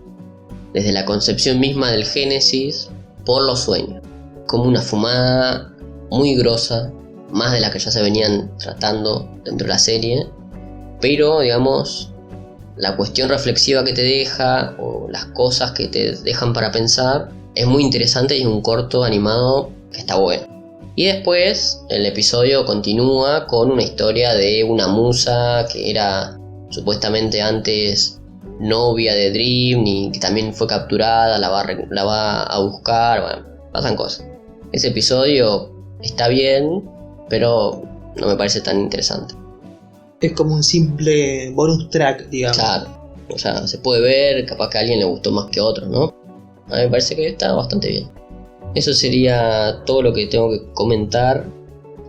desde la concepción misma del Génesis por los sueños, como una fumada muy grosa, más de la que ya se venían tratando dentro de la serie, pero digamos la cuestión reflexiva que te deja o las cosas que te dejan para pensar es muy interesante y es un corto animado que está bueno. Y después el episodio continúa con una historia de una musa que era supuestamente antes novia de Dream y que también fue capturada, la va a buscar, bueno, pasan cosas. Ese episodio está bien, pero no me parece tan interesante. Es como un simple bonus track, digamos. Claro, o sea, se puede ver, capaz que a alguien le gustó más que a otro, ¿no? A mí me parece que está bastante bien. Eso sería todo lo que tengo que comentar.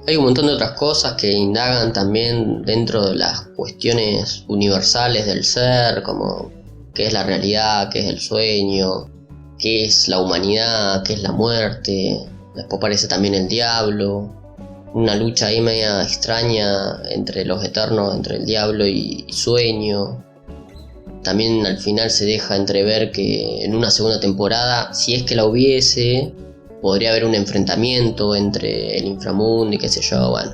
Hay un montón de otras cosas que indagan también dentro de las cuestiones universales del ser, como qué es la realidad, qué es el sueño, qué es la humanidad, qué es la muerte. Después aparece también el diablo, una lucha ahí media extraña entre los eternos, entre el diablo y sueño. También al final se deja entrever que en una segunda temporada, si es que la hubiese, podría haber un enfrentamiento entre el inframundo y qué sé yo, bueno.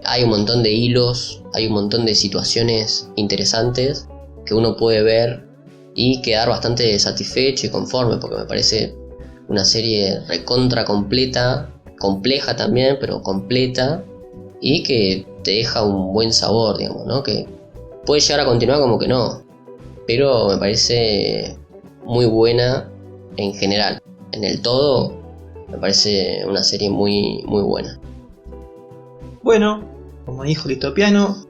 Hay un montón de hilos, hay un montón de situaciones interesantes que uno puede ver y quedar bastante satisfecho y conforme, porque me parece una serie recontra completa, compleja también, pero completa, y que te deja un buen sabor, digamos, ¿no? Que puede llegar a continuar como que no, pero me parece muy buena en general. En el todo, me parece una serie muy, muy buena. Bueno, como dijo Listopiano,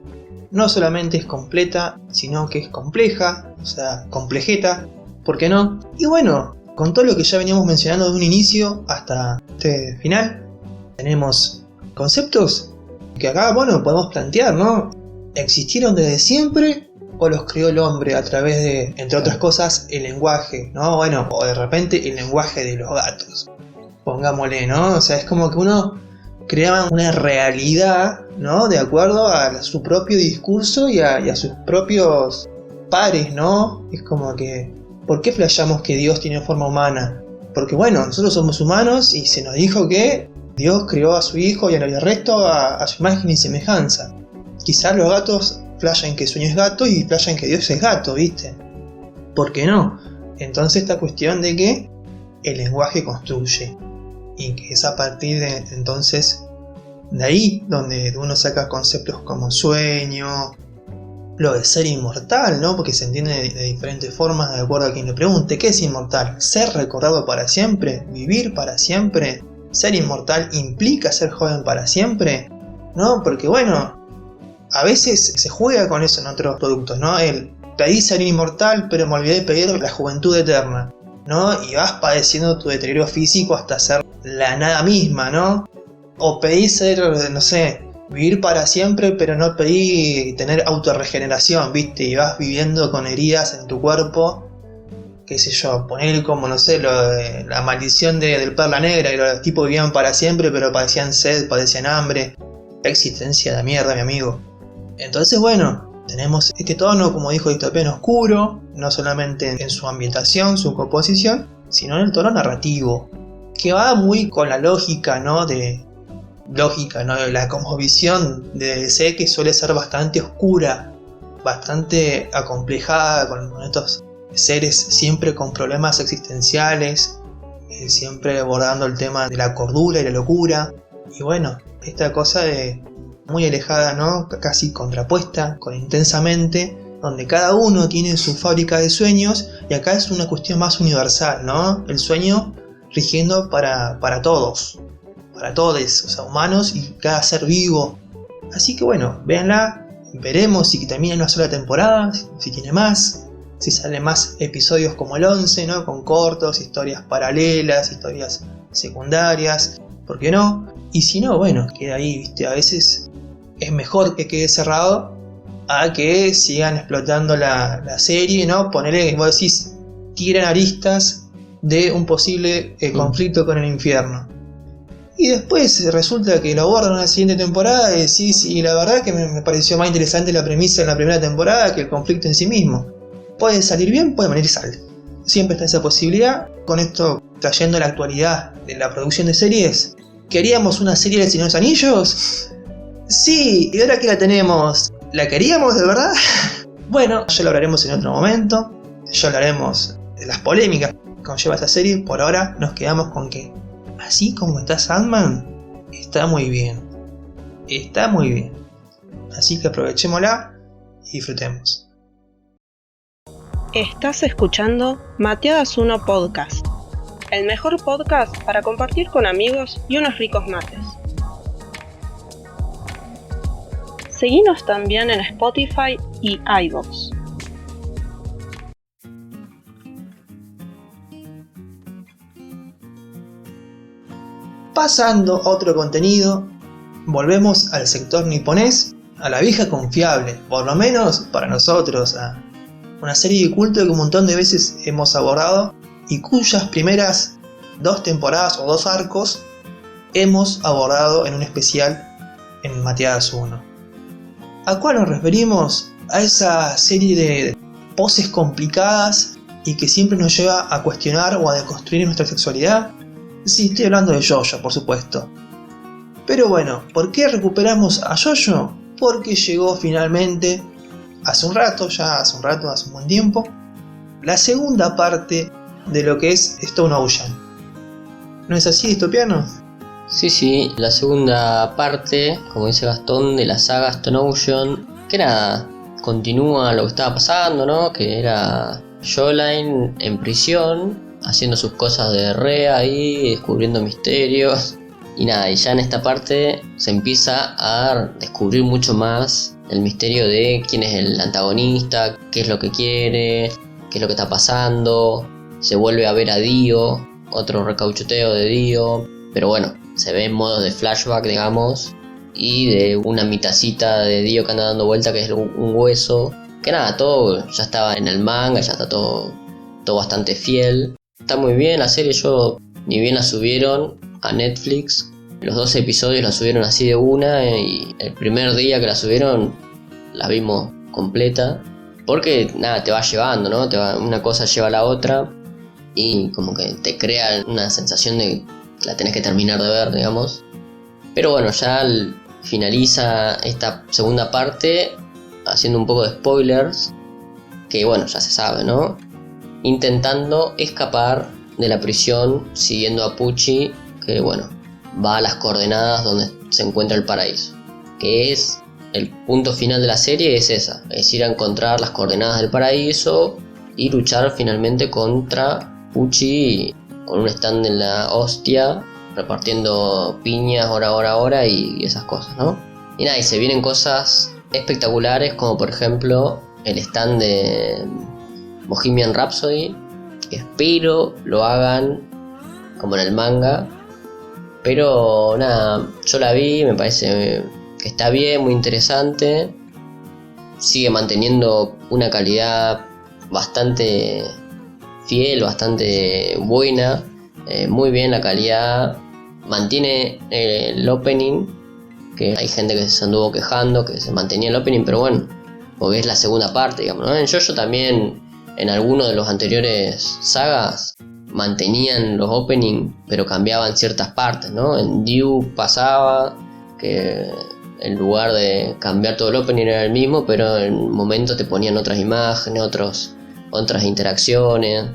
no solamente es completa, sino que es compleja, o sea, complejeta, ¿por qué no? Y bueno, con todo lo que ya veníamos mencionando de un inicio hasta este final, tenemos conceptos que acá, bueno, podemos plantear, ¿no? ¿Existieron desde siempre o los creó el hombre a través de, entre otras cosas, el lenguaje, ¿no? Bueno, o de repente el lenguaje de los gatos, pongámosle, ¿no? O sea, es como que uno creaba una realidad, ¿no? De acuerdo a su propio discurso y a sus propios pares, ¿no? Es como que, ¿por qué flasheamos que Dios tiene forma humana? Porque bueno, nosotros somos humanos y se nos dijo que Dios creó a su hijo y al resto a su imagen y semejanza. Quizás los gatos flashean que Sueño es gato y flashean que Dios es gato, ¿viste? ¿Por qué no? Entonces esta cuestión de que el lenguaje construye. Y que es a partir de entonces de ahí donde uno saca conceptos como sueño, lo de ser inmortal, ¿no? Porque se entiende de diferentes formas de acuerdo a quien le pregunte. ¿Qué es inmortal? ¿Ser recordado para siempre? ¿Vivir para siempre? ¿Ser inmortal implica ser joven para siempre? ¿No? Porque bueno, a veces se juega con eso en otros productos, ¿no? Pedí ser inmortal, pero me olvidé de pedir la juventud eterna, ¿no? Y vas padeciendo tu deterioro físico hasta ser la nada misma, ¿no? O pedí ser, no sé, vivir para siempre, pero no pedí tener autorregeneración, ¿viste? Y vas viviendo con heridas en tu cuerpo, qué sé yo, poner como, no sé, la maldición del Perla Negra, que los tipos vivían para siempre, pero padecían sed, padecían hambre. Qué existencia de mierda, mi amigo. Entonces, bueno, tenemos este tono, como dijo Distopiano, oscuro, no solamente en su ambientación, su composición, sino en el tono narrativo, que va muy con la lógica, ¿no? De la cosmovisión de DC, que suele ser bastante oscura, bastante acomplejada, con estos seres siempre con problemas existenciales, siempre abordando el tema de la cordura y la locura, y bueno, esta cosa de muy alejada, ¿no? Casi contrapuesta con Intensamente, donde cada uno tiene su fábrica de sueños, y acá es una cuestión más universal, ¿no? El sueño rigiendo para todos, para todos, o sea, humanos y cada ser vivo. Así que bueno, véanla, veremos si termina en una sola temporada, si tiene más, si salen más episodios como el 11, ¿no? Con cortos, historias paralelas, historias secundarias, ¿por qué no? Y si no, bueno, queda ahí, ¿viste? A veces es mejor que quede cerrado a que sigan explotando la serie, ¿no? Ponerle, como decís, tiran aristas de un posible conflicto con el infierno. Y después resulta que lo abordan en la siguiente temporada y decís, y la verdad que me pareció más interesante la premisa en la primera temporada que el conflicto en sí mismo. Puede salir bien, puede venir sal. Siempre está esa posibilidad. Con esto, trayendo la actualidad de la producción de series, ¿queríamos una serie de Señor de los Anillos? Sí, y ahora que la tenemos, ¿la queríamos de verdad? Bueno, ya lo hablaremos en otro momento. Ya hablaremos de las polémicas que conlleva esta serie. Por ahora nos quedamos con que, así como está Sandman, está muy bien. Está muy bien. Así que aprovechémosla y disfrutemos. Estás escuchando Mateadas 1 Podcast, el mejor podcast para compartir con amigos y unos ricos mates. Seguinos también en Spotify y iVoox. Pasando a otro contenido, volvemos al sector niponés, a la vieja confiable, por lo menos para nosotros, a una serie de culto que un montón de veces hemos abordado y cuyas primeras 2 temporadas o 2 arcos hemos abordado en un especial en Mateadas 1. ¿A cuál nos referimos? A esa serie de poses complicadas y que siempre nos lleva a cuestionar o a deconstruir nuestra sexualidad. Sí, estoy hablando de JoJo, por supuesto. Pero bueno, ¿por qué recuperamos a JoJo? Porque llegó finalmente, hace un buen tiempo, la segunda parte de lo que es Stone Ocean. ¿No es así, Distopiano? Sí, la segunda parte, como dice Gastón, de la saga Stone Ocean, que nada, continúa lo que estaba pasando, ¿no? Que era Shoreline en prisión, haciendo sus cosas de rea ahí, descubriendo misterios. Y nada, y ya en esta parte se empieza a descubrir mucho más el misterio de quién es el antagonista, qué es lo que quiere, qué es lo que está pasando. Se vuelve a ver a Dio, otro recauchuteo de Dio, pero bueno, se ve en modos de flashback, digamos, y de una mitacita de Dio que anda dando vuelta, que es un hueso. Que nada, todo ya estaba en el manga, ya está todo bastante fiel. Está muy bien la serie, ni bien la subieron a Netflix, los 12 episodios la subieron así de una, y el primer día que la subieron la vimos completa, porque nada, te va llevando, ¿no? Una cosa lleva a la otra y como que te crea una sensación de que la tenés que terminar de ver, digamos. Pero bueno, ya finaliza esta segunda parte haciendo un poco de spoilers, que bueno, ya se sabe, ¿no? Intentando escapar de la prisión siguiendo a Pucci, que bueno, va a las coordenadas donde se encuentra el paraíso, que es el punto final de la serie, es esa, es ir a encontrar las coordenadas del paraíso y luchar finalmente contra Pucci con un stand en la hostia, repartiendo piñas hora y esas cosas, ¿no? Y nada, y se vienen cosas espectaculares, como por ejemplo el stand de Bohemian Rhapsody, que espero lo hagan como en el manga. Pero nada, yo la vi, me parece que está bien, muy interesante. Sigue manteniendo una calidad bastante fiel, bastante buena. Muy bien la calidad. Mantiene el opening, que hay gente que se anduvo quejando que se mantenía el opening, pero bueno, porque es la segunda parte, digamos, ¿no? En JoJo también, en alguno de los anteriores sagas, mantenían los openings, pero cambiaban ciertas partes, ¿no? En Due pasaba que en lugar de cambiar todo el opening era el mismo, pero en momentos te ponían otras imágenes, otras interacciones.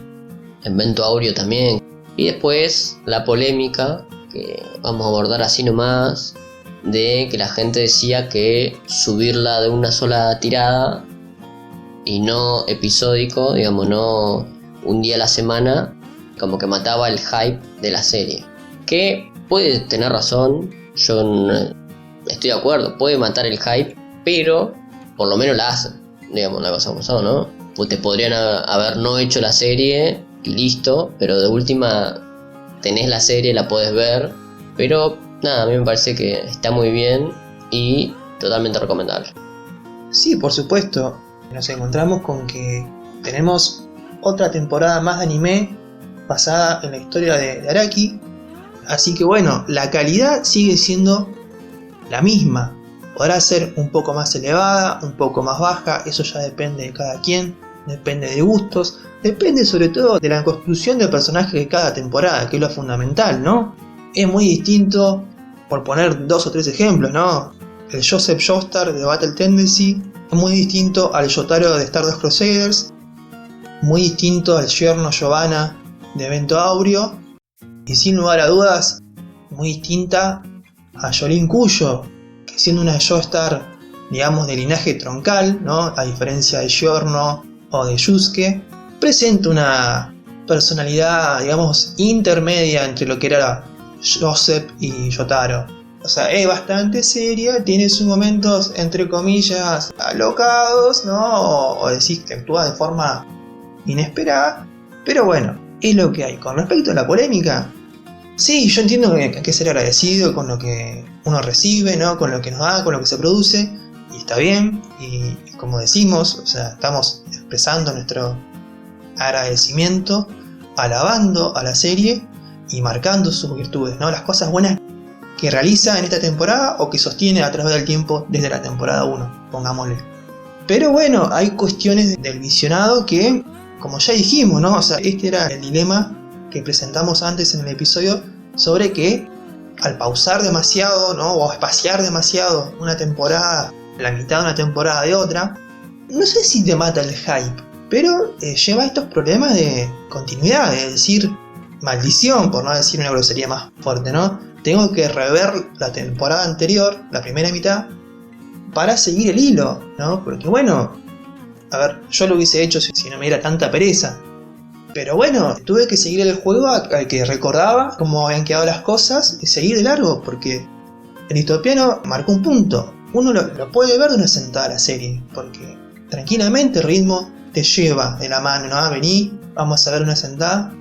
En Vento Aureo también. Y después la polémica, que vamos a abordar así nomás, de que la gente decía que subirla de una sola tirada y no episódico, digamos, no un día a la semana, como que mataba el hype de la serie. Que puede tener razón, yo no estoy de acuerdo, puede matar el hype, pero por lo menos la hacen, digamos, la cosa como son, ¿no? Pues te podrían haber no hecho la serie y listo, pero de última tenés la serie, la podés ver, pero nada, a mí me parece que está muy bien y totalmente recomendable. Sí, por supuesto, nos encontramos con que tenemos otra temporada más de anime basada en la historia de Araki, así que bueno, la calidad sigue siendo la misma. Podrá ser un poco más elevada, un poco más baja, eso ya depende de cada quien, depende de gustos, depende sobre todo de la construcción del personaje de cada temporada, que es lo fundamental, ¿no? Es muy distinto, por poner 2 o 3 ejemplos, ¿no? El Joseph Joestar de Battle Tendency es muy distinto al Yotaro de Stardust Crusaders, muy distinto al Giorno Giovanna de Vento Aureo, y sin lugar a dudas, muy distinta a Yolin Kuyo, que siendo una Joestar, digamos, de linaje troncal, ¿no? A diferencia de Giorno o de Yusuke, presenta una personalidad, digamos, intermedia entre lo que era Joseph y Yotaro. O sea, es bastante seria, tiene sus momentos, entre comillas, alocados, ¿no? O decís que actúa de forma inesperada, pero bueno, es lo que hay. Con respecto a la polémica, sí, yo entiendo que hay que ser agradecido con lo que uno recibe, ¿no? Con lo que nos da, con lo que se produce, y está bien, y como decimos, o sea, estamos expresando nuestro agradecimiento, alabando a la serie y marcando sus virtudes, ¿no? Las cosas buenas que realiza en esta temporada o que sostiene a través del tiempo desde la temporada 1, pongámosle. Pero bueno, hay cuestiones del visionado que, como ya dijimos, ¿no? O sea, este era el dilema que presentamos antes en el episodio sobre que al pausar demasiado, ¿no? O espaciar demasiado una temporada, la mitad de una temporada de otra, no sé si te mata el hype, pero lleva a estos problemas de continuidad, es decir, maldición, por no decir una grosería más fuerte, ¿no? Tengo que rever la temporada anterior, la primera mitad, para seguir el hilo, ¿no? Porque bueno, a ver, yo lo hubiese hecho si no me diera tanta pereza. Pero bueno, tuve que seguir el juego al que recordaba cómo habían quedado las cosas y seguir de largo, porque el Distopiano marcó un punto. Uno lo puede ver de una sentada la serie, porque tranquilamente el ritmo te lleva de la mano, ¿no? Vení, vamos a ver una sentada.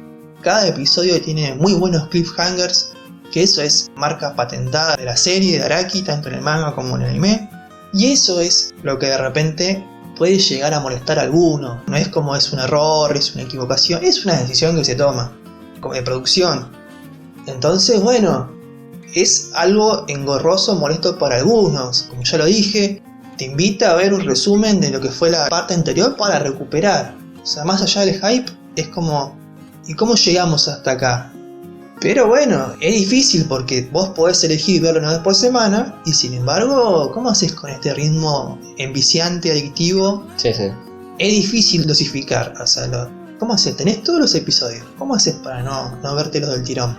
Cada episodio tiene muy buenos cliffhangers, que eso es marca patentada de la serie de Araki, tanto en el manga como en el anime. Y eso es lo que de repente puede llegar a molestar a alguno. No es como es un error, es una equivocación, es una decisión que se toma, como de producción. Entonces, bueno, es algo engorroso, molesto para algunos. Como ya lo dije, te invita a ver un resumen de lo que fue la parte anterior para recuperar. O sea, más allá del hype, es como, ¿y cómo llegamos hasta acá? Pero bueno, es difícil porque vos podés elegir verlo una vez por semana y sin embargo, ¿cómo haces con este ritmo enviciante, adictivo? Sí, sí. Es difícil dosificar, o sea, ¿cómo haces? Tenés todos los episodios, ¿cómo haces para no vértelos del tirón?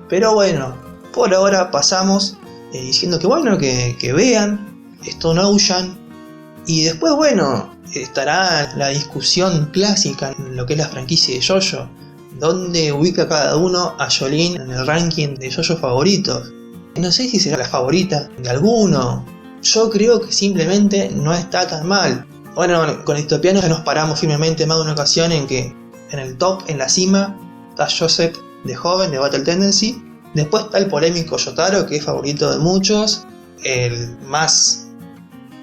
Pero bueno, por ahora pasamos diciendo que bueno, que vean Stone Ocean y después bueno, estará la discusión clásica en lo que es la franquicia de JoJo. ¿Dónde ubica cada uno a Jolene en el ranking de JoJo favoritos? No sé si será la favorita de alguno, yo creo que simplemente no está tan mal. Bueno, con Distopiano nos paramos firmemente más de una ocasión en que en el top, en la cima, está Joseph de Joven, de Battle Tendency. Después está el polémico Yotaro, que es favorito de muchos, el más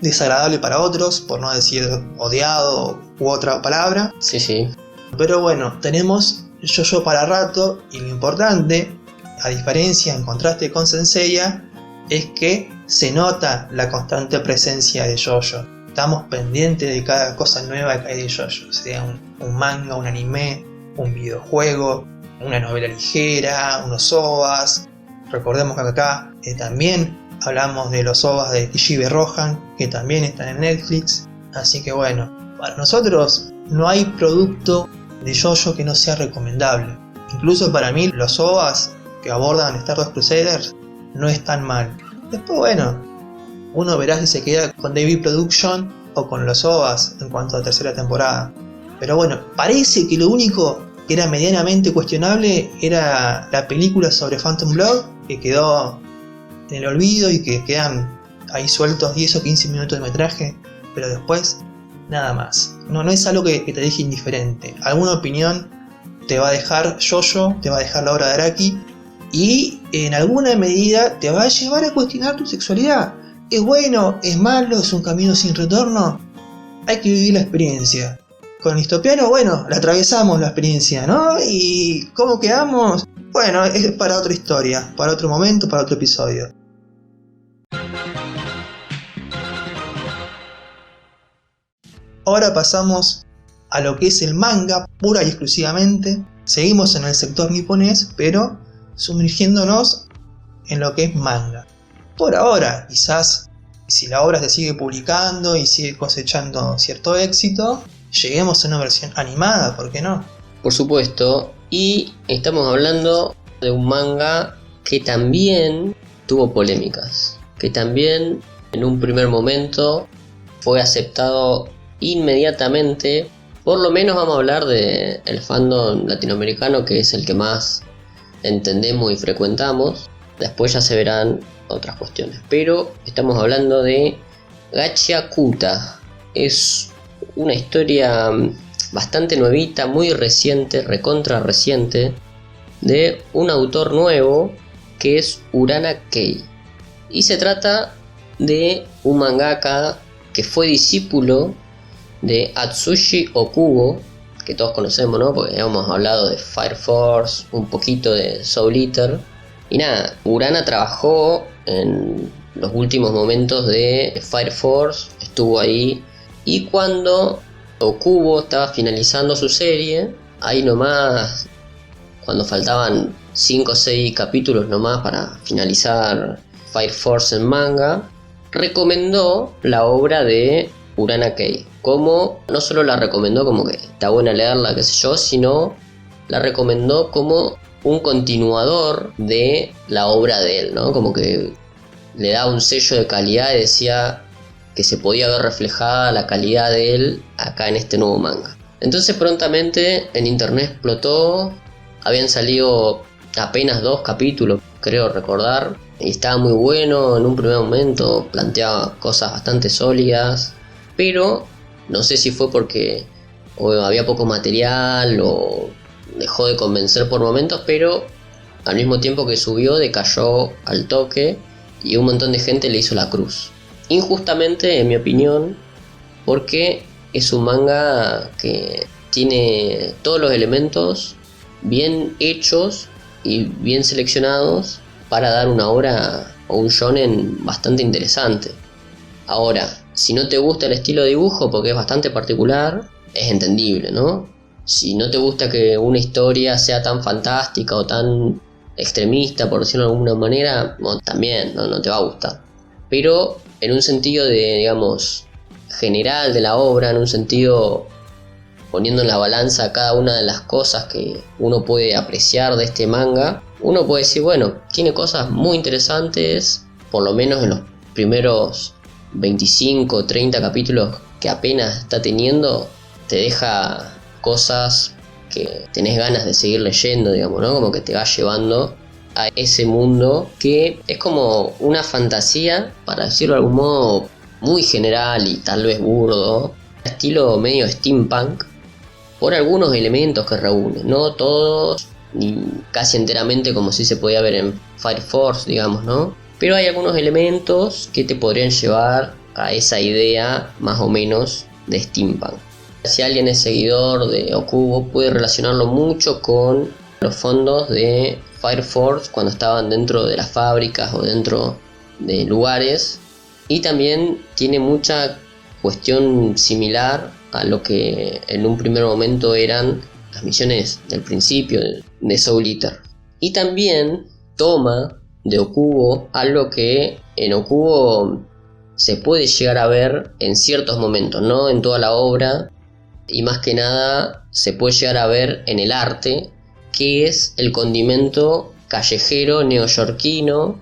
desagradable para otros, por no decir odiado u otra palabra. Sí. Pero bueno, tenemos JoJo para rato, y lo importante, a diferencia, en contraste con Senseiya, es que se nota la constante presencia de JoJo. Estamos pendientes de cada cosa nueva que hay de JoJo, sea un manga, un anime, un videojuego, una novela ligera, unos OVAs. Recordemos que acá también hablamos de los OVAs de Kishibe Rohan, que también están en Netflix. Así que bueno, para nosotros no hay producto de JoJo que no sea recomendable. Incluso para mí los OVAs que abordan Stardust Crusaders no están mal. Después bueno, uno verá si se queda con David Production o con los OVAs en cuanto a tercera temporada. Pero bueno, parece que lo único que era medianamente cuestionable era la película sobre Phantom Blood, que quedó en el olvido y que quedan ahí sueltos 10 o 15 minutos de metraje, pero después nada más. No es algo que te deje indiferente. Alguna opinión te va a dejar JoJo, te va a dejar la obra de Araki, y en alguna medida te va a llevar a cuestionar tu sexualidad. ¿Es bueno? ¿Es malo? ¿Es un camino sin retorno? Hay que vivir la experiencia. Con Distopiano, bueno, la atravesamos la experiencia, ¿no? ¿Y cómo quedamos? Bueno, es para otra historia, para otro momento, para otro episodio. Ahora pasamos a lo que es el manga, pura y exclusivamente. Seguimos en el sector niponés, pero sumergiéndonos en lo que es manga. Por ahora, quizás, si la obra se sigue publicando y sigue cosechando cierto éxito, lleguemos a una versión animada, ¿por qué no? Por supuesto, y estamos hablando de un manga que también tuvo polémicas, que también en un primer momento fue aceptado inmediatamente. Por lo menos vamos a hablar del fandom latinoamericano, que es el que más entendemos y frecuentamos. Después ya se verán otras cuestiones, pero estamos hablando de Gachiakuta. Es una historia bastante nuevita, muy reciente, recontra reciente, de un autor nuevo que es Urana Kei. Y se trata de un mangaka que fue discípulo de Atsushi Okubo, que todos conocemos, ¿no? Porque hemos hablado de Fire Force, un poquito de Soul Eater. Y nada, Urana trabajó en los últimos momentos de Fire Force, estuvo ahí. Y cuando Okubo estaba finalizando su serie, ahí nomás, cuando faltaban 5 o 6 capítulos nomás para finalizar Fire Force en manga, recomendó la obra de Urana Kei. Como no solo la recomendó como que está buena leerla, qué sé yo, sino la recomendó como un continuador de la obra de él, ¿no? Como que le daba un sello de calidad y decía que se podía ver reflejada la calidad de él acá en este nuevo manga. Entonces prontamente en internet explotó, habían salido apenas 2 capítulos, creo recordar, y estaba muy bueno. En un primer momento planteaba cosas bastante sólidas, pero no sé si fue porque había poco material o dejó de convencer por momentos, pero al mismo tiempo que subió decayó al toque y un montón de gente le hizo la cruz. Injustamente, en mi opinión, porque es un manga que tiene todos los elementos bien hechos y bien seleccionados para dar una obra o un shonen bastante interesante. Ahora, si no te gusta el estilo de dibujo, porque es bastante particular, es entendible, ¿no? Si no te gusta que una historia sea tan fantástica o tan extremista, por decirlo de alguna manera, bueno, también no te va a gustar. Pero en un sentido de, digamos, general de la obra, en un sentido poniendo en la balanza cada una de las cosas que uno puede apreciar de este manga, uno puede decir, bueno, tiene cosas muy interesantes, por lo menos en los primeros 25 o 30 capítulos que apenas está teniendo, te deja cosas que tenés ganas de seguir leyendo, digamos, ¿no? Como que te va llevando a ese mundo que es como una fantasía, para decirlo de algún modo muy general y tal vez burdo, estilo medio steampunk, por algunos elementos que reúne, no todos ni casi enteramente como si se podía ver en Fire Force, digamos, ¿no? Pero hay algunos elementos que te podrían llevar a esa idea más o menos de steampunk. Si alguien es seguidor de Okubo puede relacionarlo mucho con los fondos de Fire Force cuando estaban dentro de las fábricas o dentro de lugares, y también tiene mucha cuestión similar a lo que en un primer momento eran las misiones del principio de Soul Eater. Y también toma de Okubo algo que en Okubo se puede llegar a ver en ciertos momentos, no en toda la obra, y más que nada se puede llegar a ver en el arte, que es el condimento callejero neoyorquino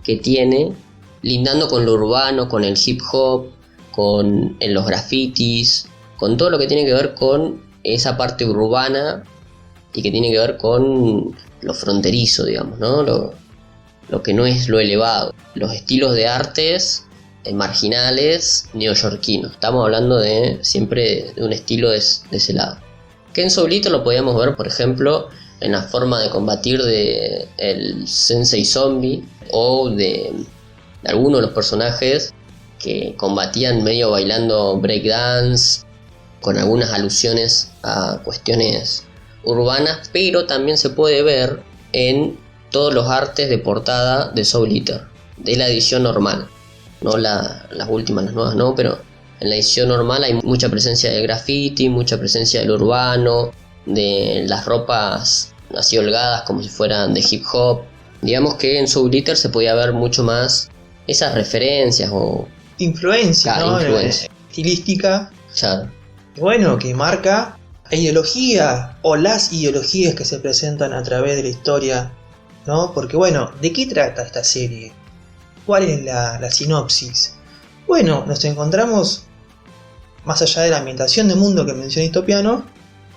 que tiene, lindando con lo urbano, con el hip hop, con los grafitis, con todo lo que tiene que ver con esa parte urbana y que tiene que ver con lo fronterizo, digamos, ¿no? Lo que no es lo elevado, los estilos de artes marginales neoyorquinos. Estamos hablando siempre de un estilo de ese lado. Que en Soul Eater lo podíamos ver, por ejemplo, en la forma de combatir de el Sensei Zombie o de algunos de los personajes que combatían medio bailando breakdance, con algunas alusiones a cuestiones urbanas, pero también se puede ver en todos los artes de portada de Soul Eater, de la edición normal, no las últimas, las nuevas no, pero en la edición normal hay mucha presencia de graffiti, mucha presencia del urbano, de las ropas así holgadas como si fueran de hip hop. Digamos que en Soul Eater se podía ver mucho más esas referencias o influencia, ¿no? Influencia Estilística. Claro. Bueno, que marca la ideología o las ideologías que se presentan a través de la historia, ¿no? Porque bueno, ¿de qué trata esta serie? ¿Cuál es la sinopsis? Bueno, nos encontramos, más allá de la ambientación del mundo que mencioné distopiano,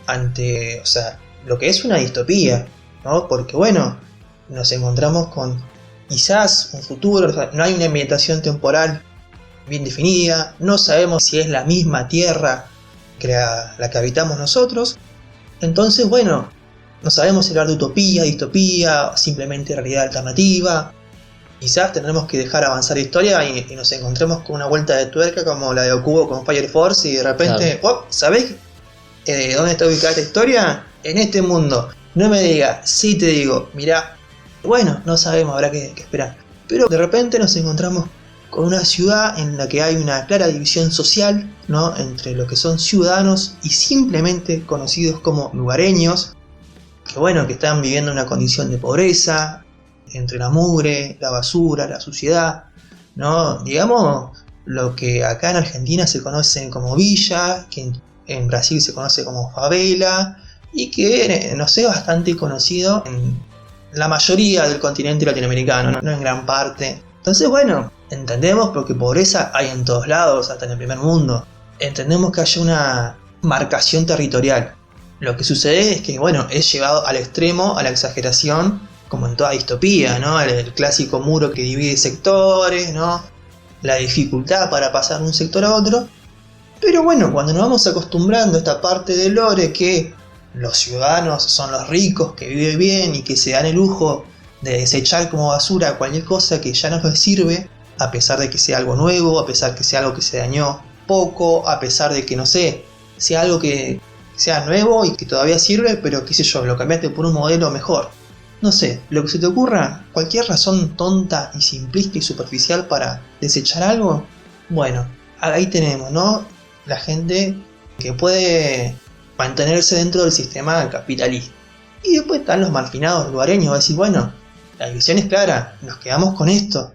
ante, o sea, lo que es una distopía, ¿no? Porque bueno, nos encontramos con quizás un futuro, o sea, no hay una ambientación temporal bien definida, no sabemos si es la misma Tierra que la que habitamos nosotros. Entonces, bueno, no sabemos si hablar de utopía, distopía, simplemente realidad alternativa. Quizás tendremos que dejar avanzar la historia y nos encontremos con una vuelta de tuerca como la de Okubo con Fire Force y de repente, claro. ¿Sabés dónde está ubicada esta historia? En este mundo. No me digas, sí te digo, mirá, bueno, no sabemos, habrá que esperar. Pero de repente nos encontramos con una ciudad en la que hay una clara división social, ¿no? Entre lo que son ciudadanos y simplemente conocidos como lugareños, que bueno, que están viviendo una condición de pobreza, entre la mugre, la basura, la suciedad, ¿no? Digamos, lo que acá en Argentina se conoce como villa, que en Brasil se conoce como favela, y que, no sé, bastante conocido en la mayoría del continente latinoamericano, no en gran parte. Entonces, bueno, entendemos porque pobreza hay en todos lados, hasta en el primer mundo. Entendemos que haya una marcación territorial. Lo que sucede es que, bueno, es llevado al extremo, a la exageración, como en toda distopía, ¿no? El clásico muro que divide sectores, ¿no? La dificultad para pasar de un sector a otro. Pero bueno, cuando nos vamos acostumbrando a esta parte del lore que los ciudadanos son los ricos que viven bien y que se dan el lujo de desechar como basura cualquier cosa que ya no les sirve, a pesar de que sea algo nuevo, a pesar de que sea algo que se dañó poco, a pesar de que, no sé, sea algo que sea nuevo y que todavía sirve, pero qué sé yo, lo cambiaste por un modelo mejor. No sé, lo que se te ocurra, cualquier razón tonta y simplista y superficial para desechar algo, bueno, ahí tenemos, ¿no? La gente que puede mantenerse dentro del sistema capitalista. Y después están los marginados lugareños, va a decir, bueno, la visión es clara, nos quedamos con esto.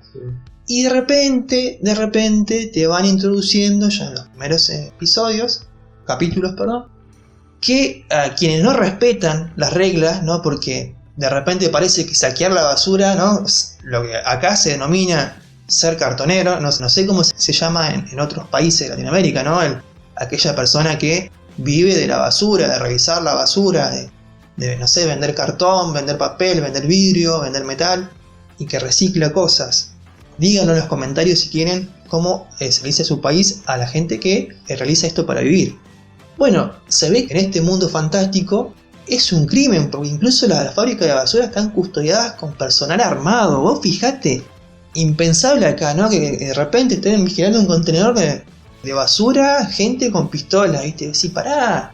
Y de repente te van introduciendo ya en los primeros capítulos, que a quienes no respetan las reglas, ¿no? Porque de repente parece que saquear la basura, ¿no? Lo que acá se denomina ser cartonero, no sé cómo se llama en otros países de Latinoamérica, ¿no? Aquella persona que vive de la basura, de revisar la basura, de, no sé, vender cartón, vender papel, vender vidrio, vender metal, y que recicla cosas. Díganlo en los comentarios si quieren cómo se le dice a su país a la gente que realiza esto para vivir. Bueno, se ve que en este mundo fantástico es un crimen, porque incluso las fábricas de basura están custodiadas con personal armado. Vos fijate, impensable acá, ¿no? Que de repente estén vigilando un contenedor de basura, gente con pistolas, ¿viste? Decís, pará,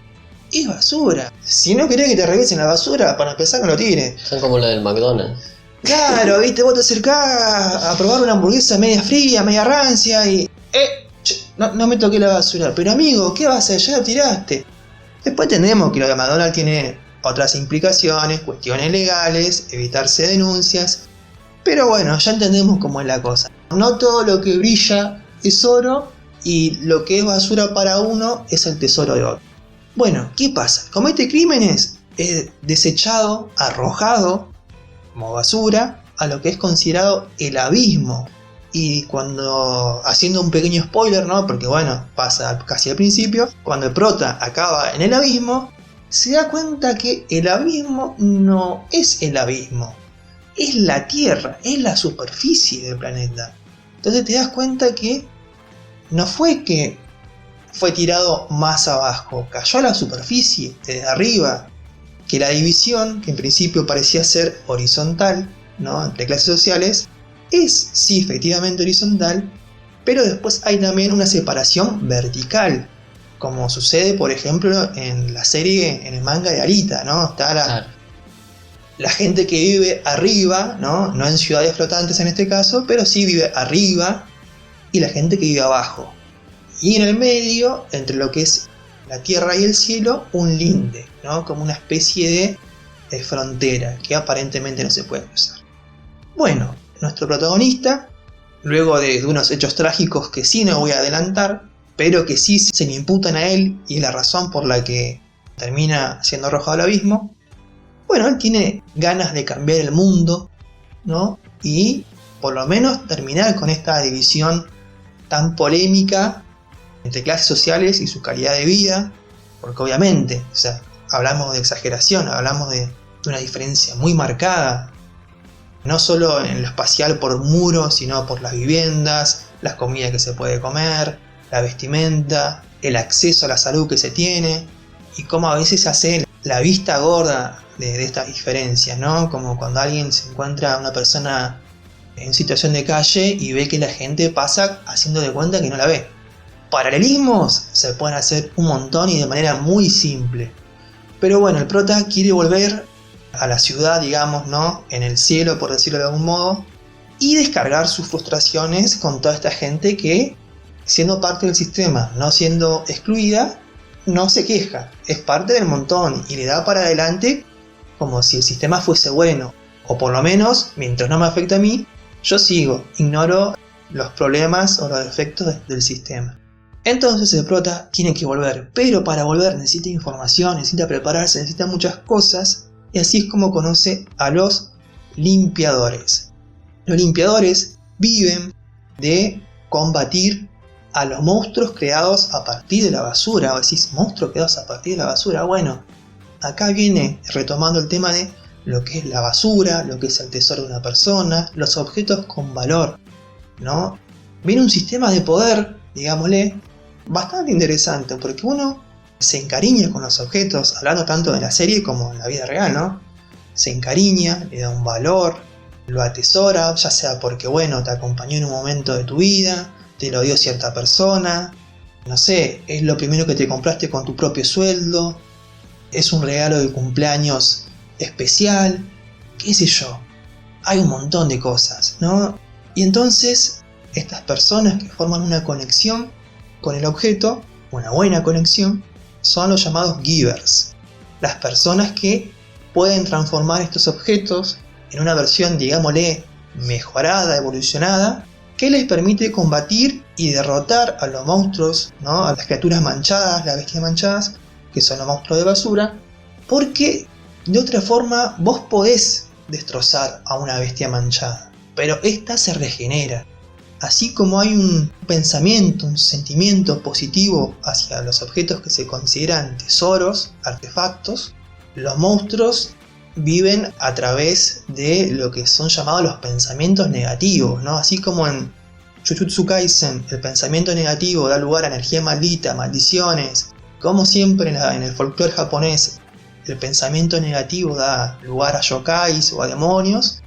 es basura. Si no querés que te revisen la basura, para empezar no lo tires. Son como la del McDonald's. Claro, ¿viste? Vos te acercás a probar una hamburguesa media fría, media rancia y... No me toqué la basura. Pero amigo, ¿qué vas a hacer? Ya lo tiraste. Después entendemos que lo de McDonald's tiene otras implicaciones, cuestiones legales, evitarse denuncias. Pero bueno, ya entendemos cómo es la cosa. No todo lo que brilla es oro y lo que es basura para uno es el tesoro de otro. Bueno, ¿qué pasa? Comete crímenes, es desechado, arrojado como basura a lo que es considerado el abismo. Y cuando, haciendo un pequeño spoiler, ¿no? Porque bueno, pasa casi al principio, cuando el prota acaba en el abismo, se da cuenta que el abismo no es el abismo, es la tierra, es la superficie del planeta. Entonces te das cuenta que no fue que fue tirado más abajo, cayó a la superficie, desde arriba, que la división, que en principio parecía ser horizontal, ¿no? Entre clases sociales, es sí efectivamente horizontal, pero después hay también una separación vertical, como sucede por ejemplo en la serie, en el manga de Alita, ¿no? Está la gente que vive arriba, ¿no? No en ciudades flotantes en este caso, pero sí vive arriba, y la gente que vive abajo. Y en el medio, entre lo que es la tierra y el cielo, un linde, ¿no? Como una especie de frontera que aparentemente no se puede cruzar. Bueno, nuestro protagonista, luego de unos hechos trágicos que sí no voy a adelantar, pero que sí se le imputan a él y es la razón por la que termina siendo arrojado al abismo, bueno, él tiene ganas de cambiar el mundo, ¿no? Y por lo menos terminar con esta división tan polémica entre clases sociales y su calidad de vida, porque obviamente, o sea, hablamos de exageración, hablamos de una diferencia muy marcada, no solo en lo espacial por muros, sino por las viviendas, las comidas que se puede comer, la vestimenta, el acceso a la salud que se tiene, y cómo a veces se hace la vista gorda de estas diferencias, ¿no? Como cuando alguien se encuentra a una persona en situación de calle y ve que la gente pasa haciendo de cuenta que no la ve. Paralelismos se pueden hacer un montón y de manera muy simple. Pero bueno, el prota quiere volver a la ciudad, digamos, ¿no? En el cielo, por decirlo de algún modo, y descargar sus frustraciones con toda esta gente que, siendo parte del sistema, no siendo excluida, no se queja, es parte del montón y le da para adelante como si el sistema fuese bueno, o por lo menos, mientras no me afecta a mí, yo sigo, ignoro los problemas o los defectos del sistema. Entonces el prota tiene que volver, pero para volver necesita información, necesita prepararse, necesita muchas cosas, y así es como conoce a los limpiadores. Los limpiadores viven de combatir a los monstruos creados a partir de la basura. O decís, monstruos creados a partir de la basura. Bueno, acá viene retomando el tema de lo que es la basura, lo que es el tesoro de una persona, los objetos con valor, ¿no? Viene un sistema de poder, digámosle, bastante interesante, porque uno se encariña con los objetos, hablando tanto de la serie como en la vida real, ¿no? Se encariña, le da un valor, lo atesora, ya sea porque, bueno, te acompañó en un momento de tu vida, te lo dio cierta persona, no sé, es lo primero que te compraste con tu propio sueldo, es un regalo de cumpleaños especial, qué sé yo, hay un montón de cosas, ¿no? Y entonces, estas personas que forman una conexión con el objeto, una buena conexión, son los llamados givers, las personas que pueden transformar estos objetos en una versión, digámosle, mejorada, evolucionada, que les permite combatir y derrotar a los monstruos, ¿no? A las criaturas manchadas, las bestias manchadas, que son los monstruos de basura, porque de otra forma vos podés destrozar a una bestia manchada, pero esta se regenera. Así como hay un pensamiento, un sentimiento positivo hacia los objetos que se consideran tesoros, artefactos, los monstruos viven a través de lo que son llamados los pensamientos negativos, ¿no? Así como en Jujutsu Kaisen el pensamiento negativo da lugar a energía maldita, maldiciones, como siempre en el folclore japonés el pensamiento negativo da lugar a yokais o a demonios.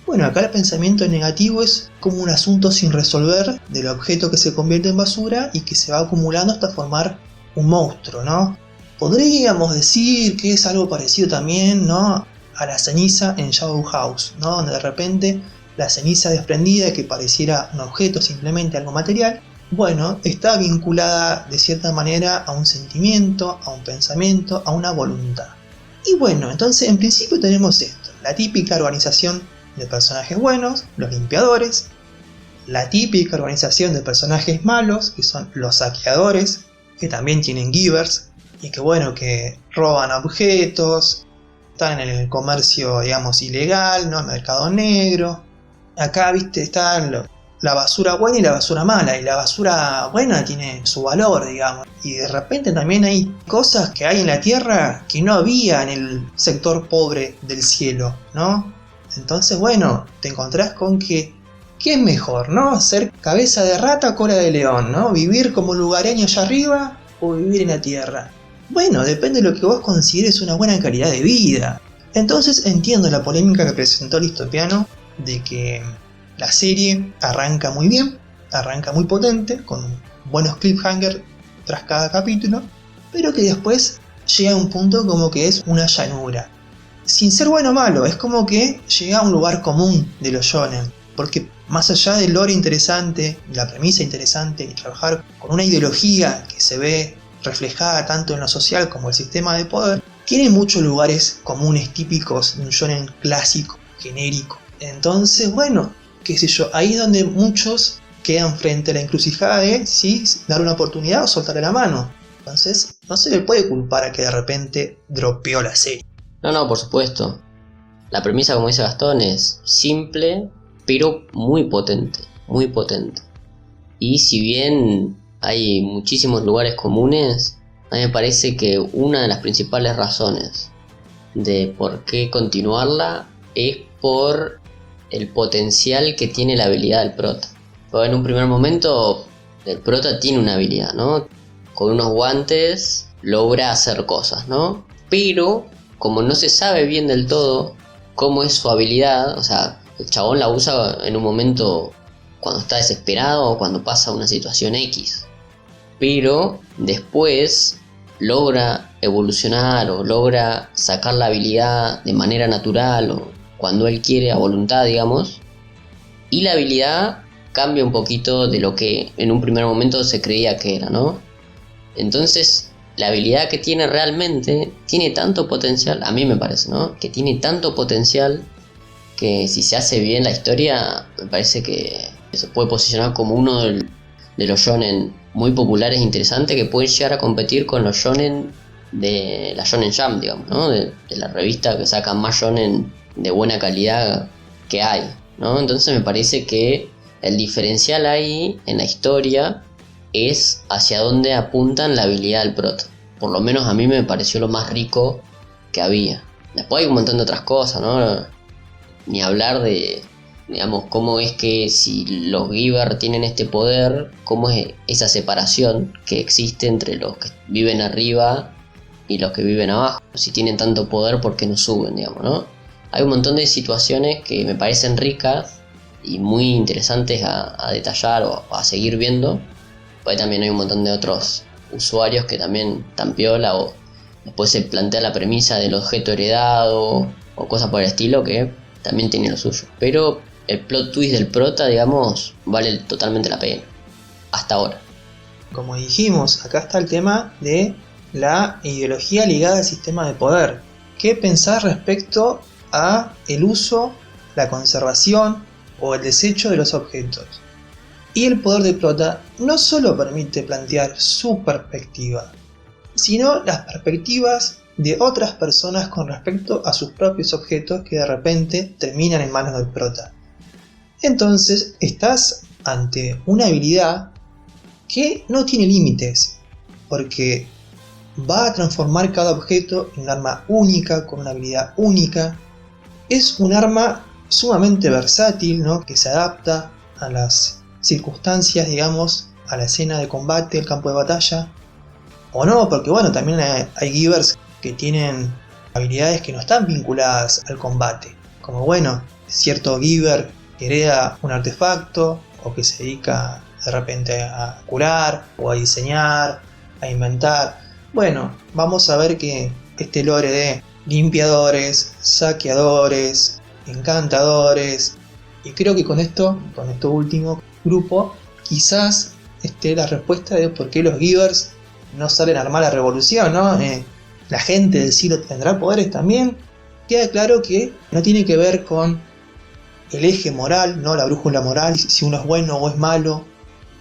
Bueno, acá el pensamiento negativo es como un asunto sin resolver del objeto que se convierte en basura y que se va acumulando hasta formar un monstruo, ¿no? Podríamos decir que es algo parecido también, ¿no?, a la ceniza en Shadow House, ¿no?, donde de repente la ceniza desprendida, que pareciera un objeto, simplemente algo material, bueno, está vinculada de cierta manera a un sentimiento, a un pensamiento, a una voluntad. Y bueno, entonces en principio tenemos esto, la típica organización de personajes buenos, los limpiadores, la típica organización de personajes malos, que son los saqueadores, que también tienen givers, y que bueno, que roban objetos, están en el comercio, digamos, ilegal, ¿no?, mercado negro. Acá, viste, está la basura buena y la basura mala, y la basura buena tiene su valor, digamos, y de repente también hay cosas que hay en la tierra que no había en el sector pobre del cielo, ¿no? Entonces, bueno, te encontrás con que ¿qué es mejor, no? ¿Ser cabeza de rata o cola de león, no? ¿Vivir como lugareño allá arriba o vivir en la tierra? Bueno, depende de lo que vos consideres una buena calidad de vida. Entonces entiendo la polémica que presentó Listopiano de que la serie arranca muy bien, arranca muy potente, con buenos cliffhangers tras cada capítulo, pero que después llega a un punto como que es una llanura. Sin ser bueno o malo, es como que llega a un lugar común de los shonen, porque más allá del lore interesante, la premisa interesante, y trabajar con una ideología que se ve reflejada tanto en lo social como el sistema de poder, tiene muchos lugares comunes típicos de un shonen clásico, genérico. Entonces, bueno, qué sé yo, ahí es donde muchos quedan frente a la encrucijada de si dar una oportunidad o soltarle la mano. Entonces, no se le puede culpar a que de repente dropeó la serie. No, por supuesto. La premisa, como dice Gastón, es simple, pero muy potente, muy potente. Y si bien hay muchísimos lugares comunes, a mí me parece que una de las principales razones de por qué continuarla es por el potencial que tiene la habilidad del prota. Porque en un primer momento el prota tiene una habilidad, ¿no? Con unos guantes logra hacer cosas, ¿no? Pero como no se sabe bien del todo cómo es su habilidad, o sea, el chabón la usa en un momento cuando está desesperado o cuando pasa una situación X. Pero después logra evolucionar o logra sacar la habilidad de manera natural o cuando él quiere, a voluntad, digamos. Y la habilidad cambia un poquito de lo que en un primer momento se creía que era, ¿no? Entonces, la habilidad que tiene realmente tiene tanto potencial, a mí me parece, ¿no? Que tiene tanto potencial que si se hace bien la historia, me parece que se puede posicionar como uno de los shonen muy populares e interesantes que pueden llegar a competir con los shonen de la Shonen Jump, digamos, ¿no? De la revista que sacan más shonen de buena calidad que hay, ¿no? Entonces me parece que el diferencial ahí en la historia es hacia dónde apuntan la habilidad del prota. Por lo menos a mí me pareció lo más rico que había. Después hay un montón de otras cosas, ¿no? Ni hablar de, digamos, cómo es que si los Giver tienen este poder, cómo es esa separación que existe entre los que viven arriba y los que viven abajo. Si tienen tanto poder, ¿por qué no suben, digamos, no? Hay un montón de situaciones que me parecen ricas y muy interesantes a detallar o a seguir viendo. Pues también hay un montón de otros usuarios que también están piola, o después se plantea la premisa del objeto heredado o cosas por el estilo que también tiene lo suyo. Pero el plot twist del prota, digamos, vale totalmente la pena. Hasta ahora. Como dijimos, acá está el tema de la ideología ligada al sistema de poder. ¿Qué pensar respecto a el uso, la conservación o el desecho de los objetos? Y el poder del prota no solo permite plantear su perspectiva, sino las perspectivas de otras personas con respecto a sus propios objetos que de repente terminan en manos del prota. Entonces estás ante una habilidad que no tiene límites, porque va a transformar cada objeto en un arma única, con una habilidad única. Es un arma sumamente versátil, ¿no? Que se adapta a las circunstancias, digamos, a la escena de combate, el campo de batalla. O no, porque bueno, también hay givers que tienen habilidades que no están vinculadas al combate. Como bueno, cierto giver que hereda un artefacto o que se dedica de repente a curar o a diseñar, a inventar. Bueno, vamos a ver que este lore de limpiadores, saqueadores, encantadores, y creo que con esto último grupo, quizás esté la respuesta de por qué los givers no salen a armar la revolución, ¿no? La gente del siglo tendrá poderes también. Queda claro que no tiene que ver con el eje moral, ¿no? La brújula moral, si uno es bueno o es malo,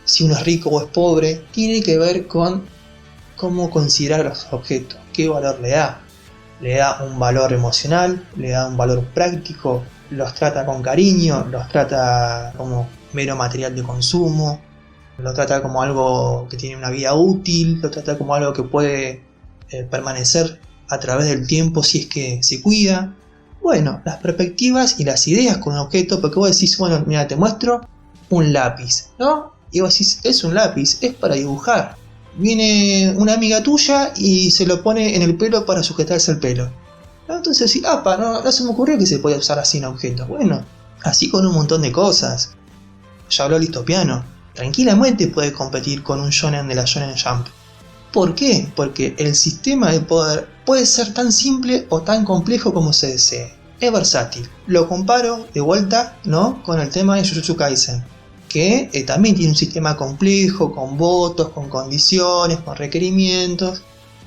si uno es rico o es pobre. Tiene que ver con cómo considerar los objetos, qué valor le da. Le da un valor emocional, le da un valor práctico, los trata con cariño, los trata como mero material de consumo, lo trata como algo que tiene una vida útil, lo trata como algo que puede permanecer a través del tiempo si es que se cuida. Bueno, las perspectivas y las ideas con un objeto, porque vos decís, bueno, mira, te muestro un lápiz, ¿no? Y vos decís, es un lápiz, es para dibujar. Viene una amiga tuya y se lo pone en el pelo para sujetarse el pelo. Entonces decís, no se me ocurrió que se podía usar así en objetos. Bueno, así con un montón de cosas. Ya habló Listopiano. Tranquilamente puede competir con un shonen de la Shonen Jump. ¿Por qué? Porque el sistema de poder puede ser tan simple o tan complejo como se desee. Es versátil. Lo comparo de vuelta, ¿no? Con el tema de Jujutsu Kaisen, que también tiene un sistema complejo, con votos, con condiciones, con requerimientos.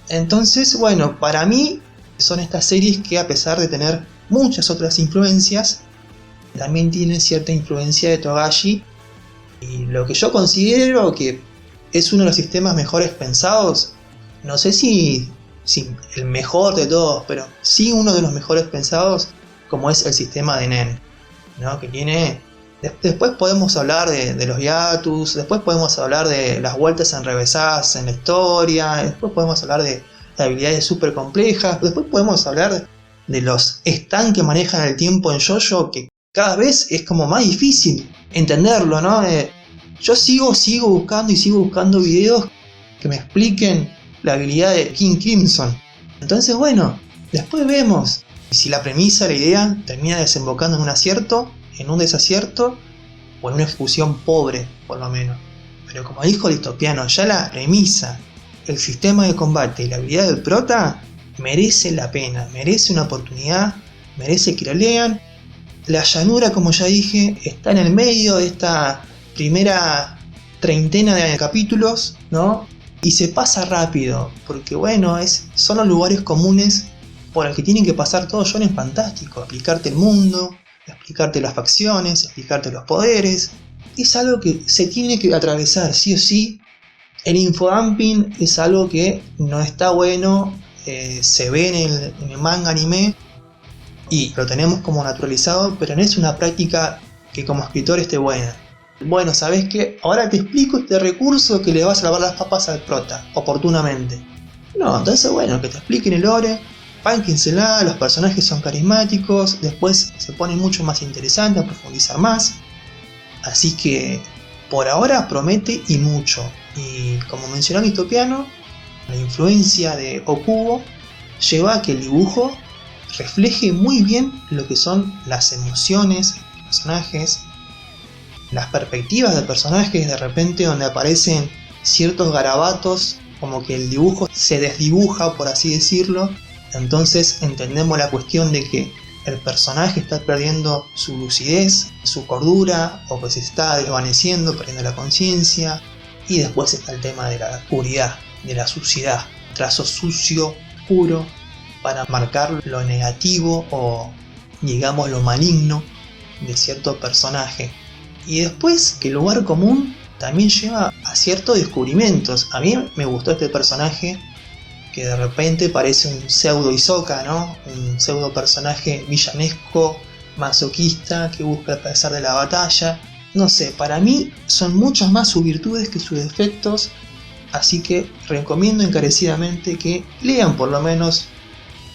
Entonces, bueno, para mí son estas series que, a pesar de tener muchas otras influencias, también tienen cierta influencia de Togashi. Y lo que yo considero que es uno de los sistemas mejores pensados, no sé si el mejor de todos, pero sí uno de los mejores pensados, como es el sistema de Nen, ¿no? Que tiene... Después podemos hablar de los hiatus, después podemos hablar de las vueltas enrevesadas en la historia, después podemos hablar de habilidades súper complejas, después podemos hablar de los stands que manejan el tiempo en JoJo, que cada vez es como más difícil entenderlo, ¿no? Yo sigo buscando videos que me expliquen la habilidad de King Crimson. Entonces, bueno, después vemos si la premisa, la idea, termina desembocando en un acierto, en un desacierto o en una ejecución pobre, por lo menos. Pero como dijo Listopiano, ya la premisa, el sistema de combate y la habilidad del prota merece la pena, merece una oportunidad, merece que la lean. La llanura, como ya dije, está en el medio de esta primera treintena de capítulos, ¿no? Y se pasa rápido, porque bueno, son los lugares comunes por el que tienen que pasar todos shonen fantásticos, explicarte el mundo, explicarte las facciones, explicarte los poderes. Es algo que se tiene que atravesar sí o sí. El infodumping es algo que no está bueno, se ve en el manga anime y lo tenemos como naturalizado, pero no es una práctica que como escritor esté buena. Bueno, ¿sabes qué? Ahora te explico este recurso que le vas a lavar las papas al prota, oportunamente. No, entonces bueno, que te expliquen el lore, pánquensela, los personajes son carismáticos, después se pone mucho más interesante a profundizar más. Así que por ahora promete y mucho. Y como mencionó Listopiano, la influencia de Okubo lleva a que el dibujo refleje muy bien lo que son las emociones de los personajes, las perspectivas de personajes, de repente donde aparecen ciertos garabatos, como que el dibujo se desdibuja, por así decirlo. Entonces entendemos la cuestión de que el personaje está perdiendo su lucidez, su cordura, o que se está desvaneciendo, perdiendo la conciencia. Y después está el tema de la oscuridad, de la suciedad, trazo sucio, oscuro, para marcar lo negativo o digamos lo maligno de cierto personaje. Y después que el lugar común también lleva a ciertos descubrimientos. A mí me gustó este personaje que de repente parece un pseudo Hisoka, ¿no? Un pseudo personaje villanesco, masoquista, que busca el placer de la batalla. No sé, para mí son muchas más sus virtudes que sus defectos. Así que recomiendo encarecidamente que lean por lo menos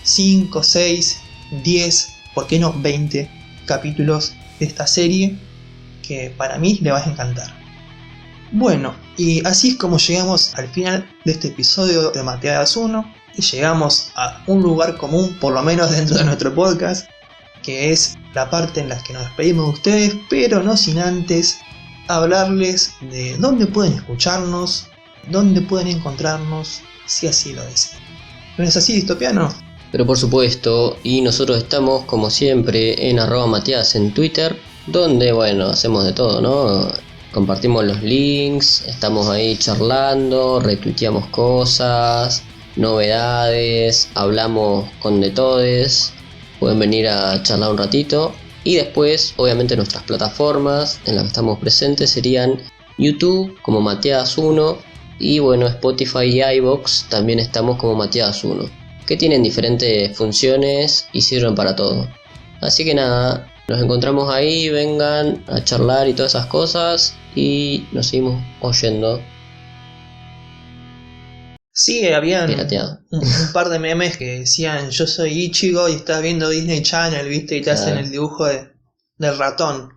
5, 6, 10, ¿por qué no 20 capítulos de esta serie que para mí le va a encantar? Bueno, y así es como llegamos al final de este episodio de Mateadas 1 y llegamos a un lugar común, por lo menos dentro de nuestro podcast, que es la parte en la que nos despedimos de ustedes, pero no sin antes hablarles de dónde pueden escucharnos, dónde pueden encontrarnos, si así lo desean. ¿No es así, Distopiano? Pero por supuesto, y nosotros estamos como siempre en @Mateadas en Twitter, donde bueno, hacemos de todo, ¿no? Compartimos los links, estamos ahí charlando, retuiteamos cosas, novedades, hablamos con de todes, pueden venir a charlar un ratito. Y después, obviamente, nuestras plataformas en las que estamos presentes serían YouTube como Mateadas 1 y bueno, Spotify y iVoox también estamos como Mateadas 1, que tienen diferentes funciones y sirven para todo. Así que nada, nos encontramos ahí, vengan a charlar y todas esas cosas y nos seguimos oyendo. Sí, habían Pirateado. un par de memes que decían yo soy Ichigo y estás viendo Disney Channel, ¿viste? Y te hacen el dibujo del ratón.